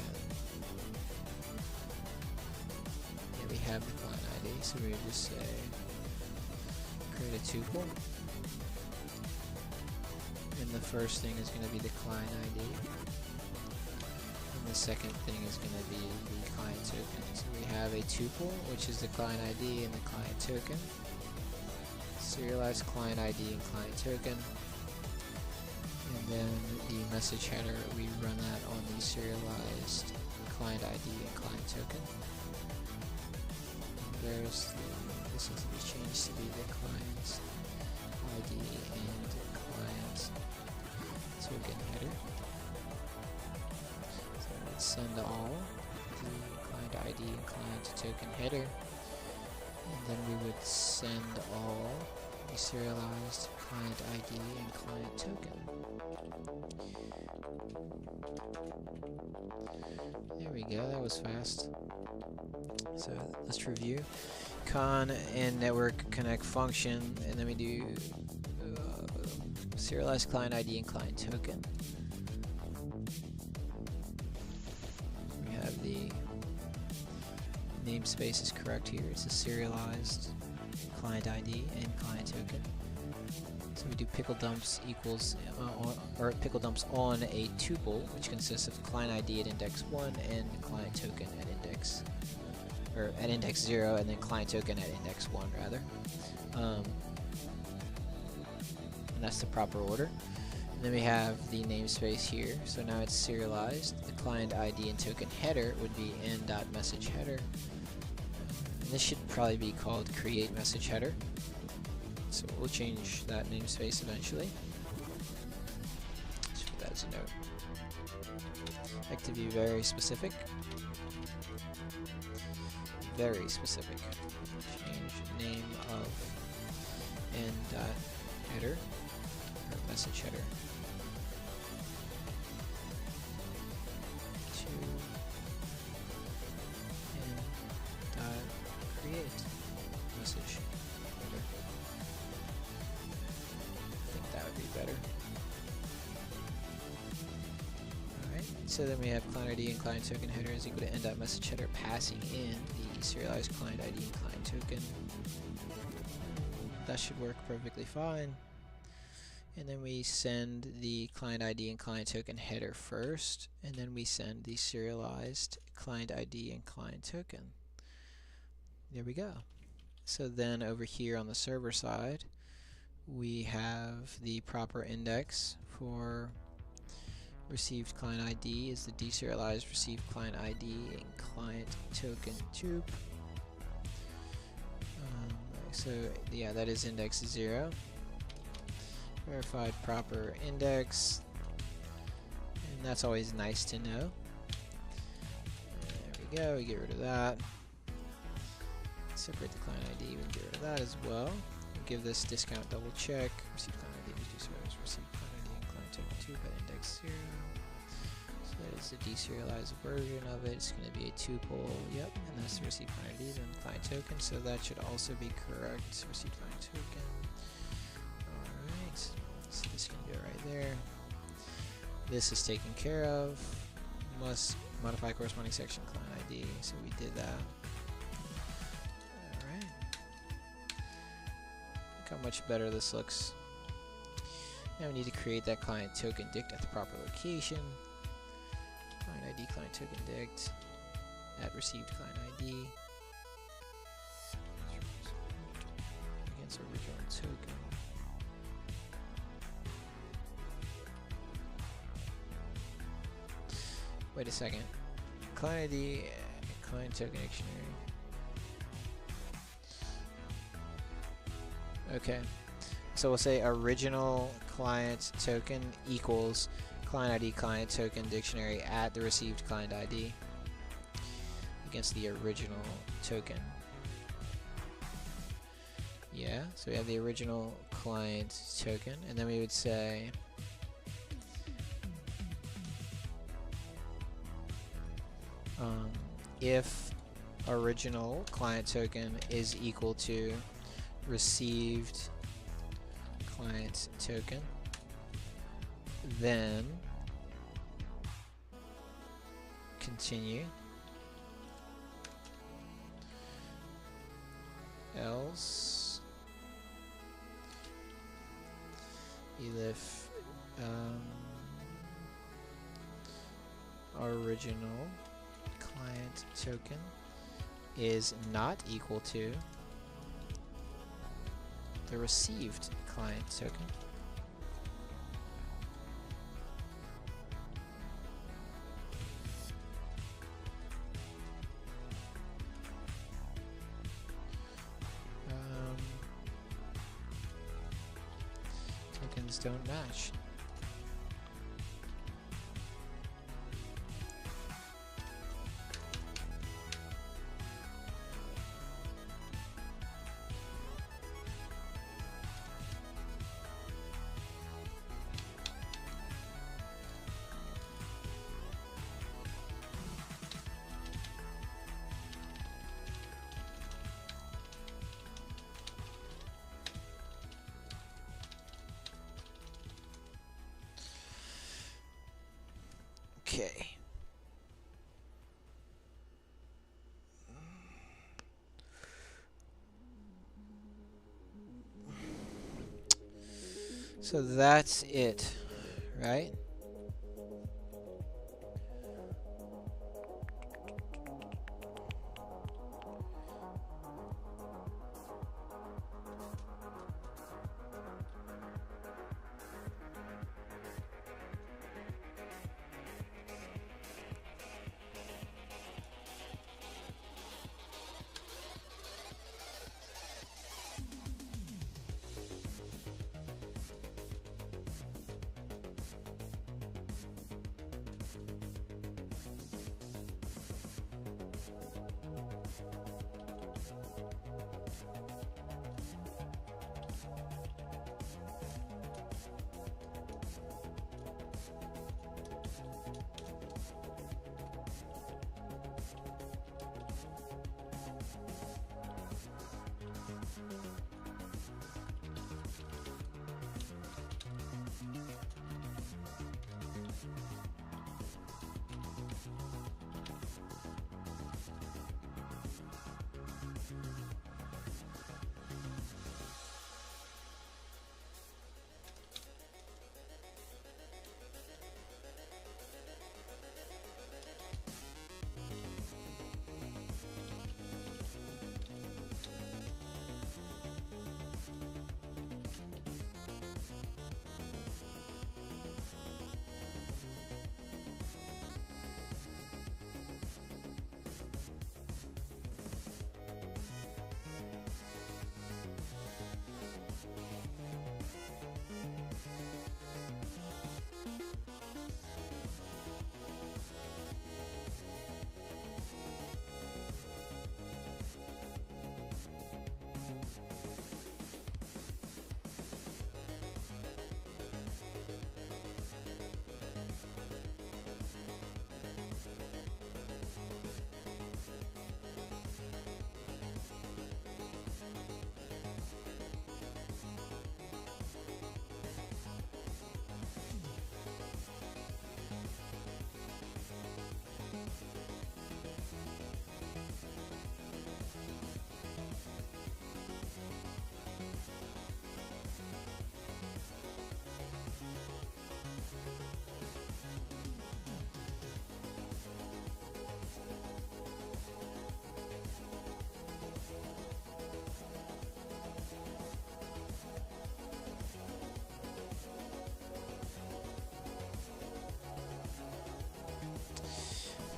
Yeah, we have the client ID, so we would just say create a tuple. And the first thing is going to be the client ID. The second thing is going to be the client token. So we have a tuple, which is the client ID and the client token. Serialized client ID and client token. And then the message header, we run that on the serialized client ID and client token. And there's this needs to be changed to be the client ID and client token header. Send all the client ID and client token header, and then we would send all the serialized client ID and client token. There we go, that was fast. So let's review. Con and network connect function, and then we do serialized client ID and client token. The namespace is correct here. It's a serialized client ID and client token. So we do pickle dumps equals or pickle dumps on a tuple, which consists of client ID at index 1 and client token at index 0, and then client token at index 1 rather. And that's the proper order. And then we have the namespace here, so now it's serialized. The client ID and token header would be n.messageHeader. And this should probably be called create message header. So we'll change that namespace eventually. as a note. Like to be very specific. Very specific. Change name of header or message header to create message header. I think that would be better. Alright, so then we have client ID and client token header is equal to end.message header passing in the serialized client ID and client token. That should work perfectly fine. And then we send the client ID and client token header first, and then we send the serialized client ID and client token. There we go. So then over here on the server side, we have the proper index for received client ID is the deserialized received client ID and client token tube. So yeah, that is index 0. Verified proper index, and that's always nice to know. There we go, we get rid of that. Separate the client ID, we can get rid of that as well. We'll give this discount double check. Receive client ID, receive client ID and client token tube at index 0. So that is the deserialized version of it. It's going to be a tuple, yep, and that's the receive client ID and client token, so that should also be correct. Receive client token. Alright, so this can go right there. This is taken care of. Must modify corresponding section client ID, so we did that. Alright. Look how much better this looks. Now we need to create that client token dict at the proper location. Client ID, client token dict at received client ID against original token. Wait a second. Client ID, client token dictionary. Okay. So we'll say original client token equals client ID client token dictionary at the received client ID against the original token. Yeah, so we have the original client token, and then we would say if original client token is equal to received client token, then continue, else if original client token is not equal to the received client token. Tokens don't match. Okay. So that's it, right?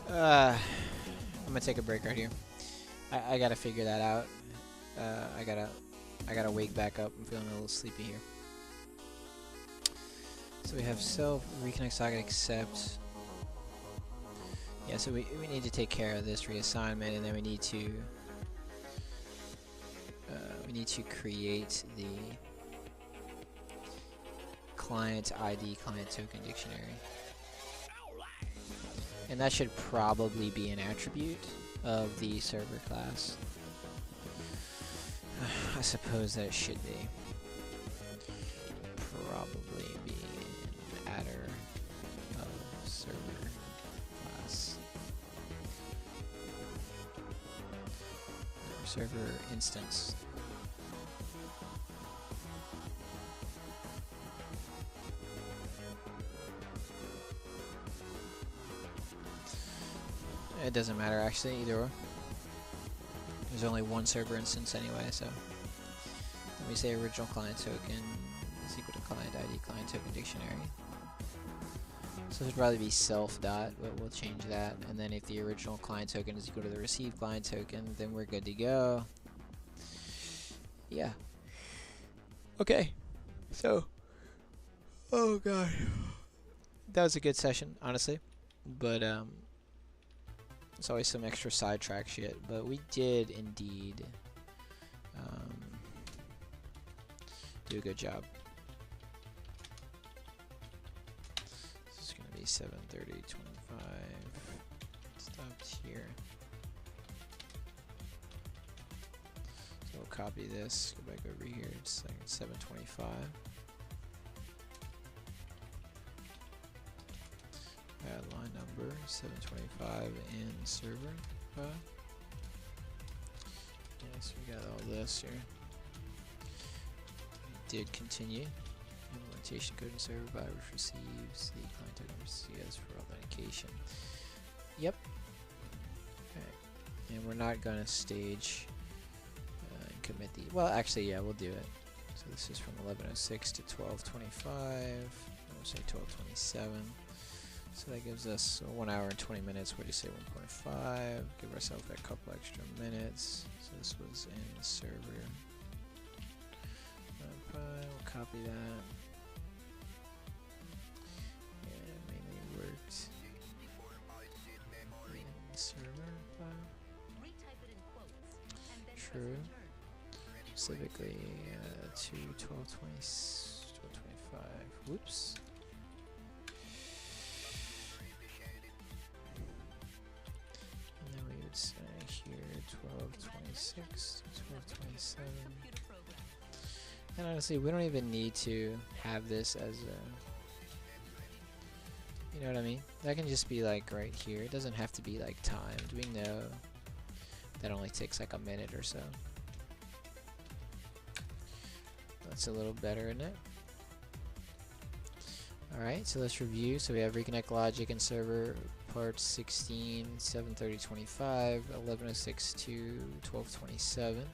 I'm gonna take a break right here. I gotta figure that out. I gotta wake back up. I'm feeling a little sleepy here. So we have self, reconnect socket, accept. Yeah, so we need to take care of this reassignment, and then we need to create the client ID, client token dictionary. And that should probably be an attribute of the server class. I suppose that it should be. Probably be an adder of server class. Or server instance. It doesn't matter actually, either or. There's only one server instance anyway, so let me say original client token is equal to client ID, client token dictionary. So it should probably be self dot, but we'll change that. And then if the original client token is equal to the received client token, then we're good to go. Yeah. Okay. So, oh god, that was a good session, honestly. But it's always some extra sidetrack shit, but we did indeed do a good job. This is going to be 7:30:25. Stopped here. So we'll copy this, go back over here. It's like 7:25. Add line number 725 in server file. Yes, we got all this here. We did continue. Implementation code in server file which receives the client token CS for authentication. Yep. Okay. And we're not gonna stage and commit the. Well, actually, yeah, we'll do it. So this is from 11:06 to 12:25. We'll say 12:27. So that gives us 1 hour and 20 minutes. What do you say, 1.5? Give ourselves a couple extra minutes. So this was in the server. We'll copy that. Yeah, it mainly worked in the server file. True. Specifically to 12:25. Whoops. Here 12:26 to 12:27. And honestly, we don't even need to have this as a, you know what I mean? That can just be like right here. It doesn't have to be like timed. We know that only takes like a minute or so. That's a little better, isn't it? Alright, so let's review. So we have reconnect logic and server parts 16, 7:30:25, 11:06 to 12:27,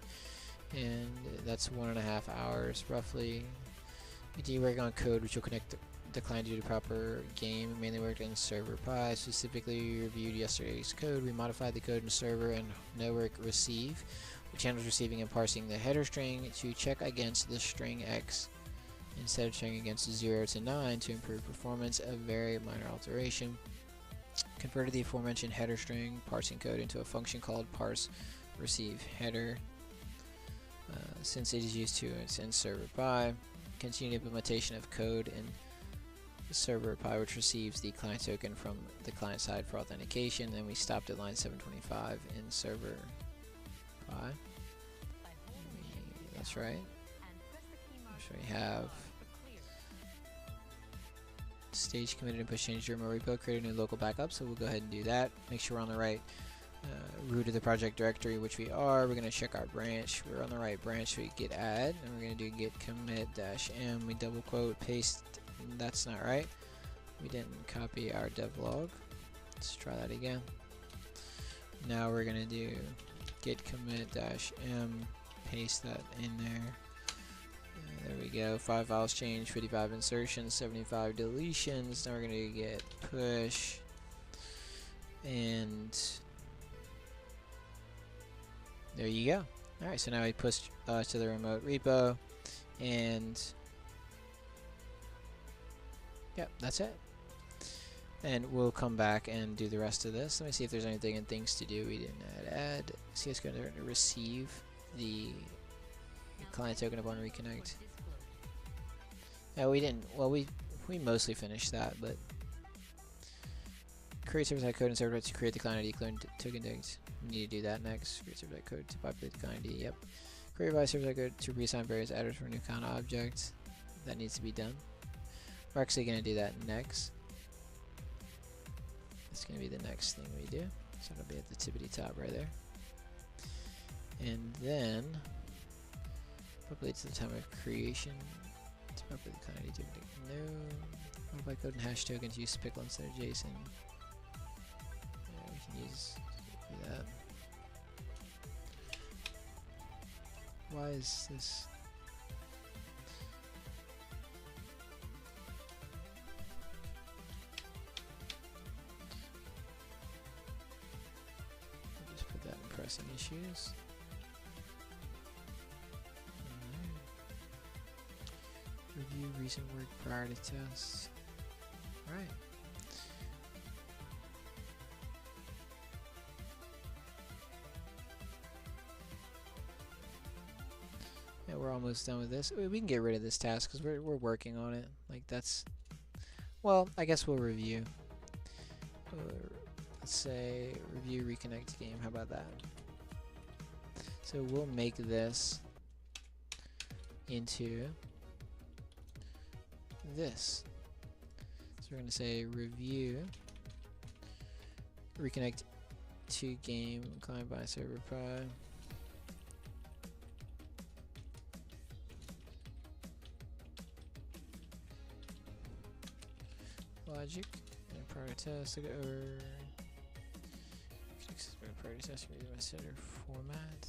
and that's 1.5 hours roughly. We did work on code which will connect the client to the proper game. We mainly worked in server pi. Specifically, we reviewed yesterday's code. We modified the code in server and network receive, which handles receiving and parsing the header string to check against the string X instead of checking against 0 to 9 to improve performance. A very minor alteration. Converted the aforementioned header string parsing code into a function called parse receive header. Since it is used to it's in server pi. Continued implementation of code in server pi which receives the client token from the client side for authentication. Then we stopped at line 725 in server pi. That's right. So we have stage committed and push change remote repo, create a new local backup, so we'll go ahead and do that. Make sure we're on the right root of the project directory, which we are. We're going to check our branch. We're on the right branch, so we git add, and we're going to do git commit -m. We double quote paste. That's not right. We didn't copy our devlog. Let's try that again. Now we're going to do git commit -m, paste that in there. There we go. 5 files changed, 55 insertions, 75 deletions. Now we're going to get push. And there you go. Alright, so now we push to the remote repo, and yep, that's it. And we'll come back and do the rest of this. Let me see if there's anything in things to do. We didn't add CS going to receive the client token upon reconnect. No, we didn't. Well, we mostly finished that, but create server-side code and server to create the client ID token tags. We need to do that next. Create server-side code to populate the client ID. Yep. Create revised server-side code to reassign various adders for a new kind of object. That needs to be done. We're actually going to do that next. It's going to be the next thing we do. So it'll be at the tippity top right there. And then populate to the time of creation. To populate the client ID token. No. Modify code and hash token to use pickle instead of JSON. Yeah, we can use that. Why is this? I'll just put that in pressing issues. Review recent work prior to test. Alright. Yeah, we're almost done with this. We can get rid of this task because we're working on it. Like that's, well, I guess we'll review. Let's say review reconnect game. How about that? So we'll make this into this. So we're going to say review reconnect to game client by server pi. Logic and prior test or prior test my center format.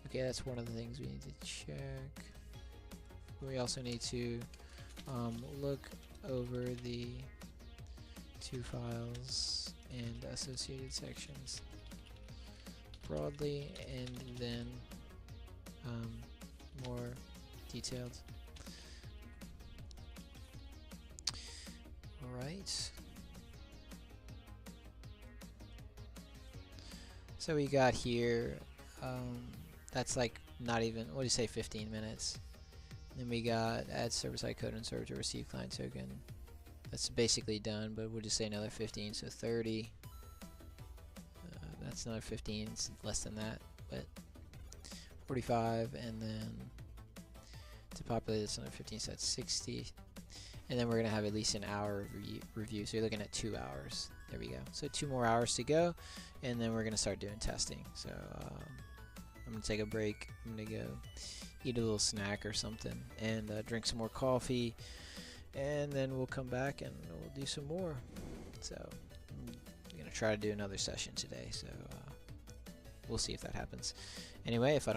Okay, that's one of the things we need to check. We also need to look over the two files and associated sections broadly, and then more detailed. Alright. So we got here, that's like not even, what do you say, 15 minutes. Then we got add server-side code and server to receive client token. That's basically done, but we'll just say another 15, so 30. That's another 15, it's less than that, but 45, and then to populate this another 15, so that's 60. And then we're gonna have at least an hour of review, so you're looking at 2 hours. There we go. So 2 more hours to go, and then we're gonna start doing testing. So I'm gonna take a break. I'm gonna go eat a little snack or something, and drink some more coffee, and then we'll come back and we'll do some more. So I'm gonna try to do another session today. So we'll see if that happens. Anyway, if I don't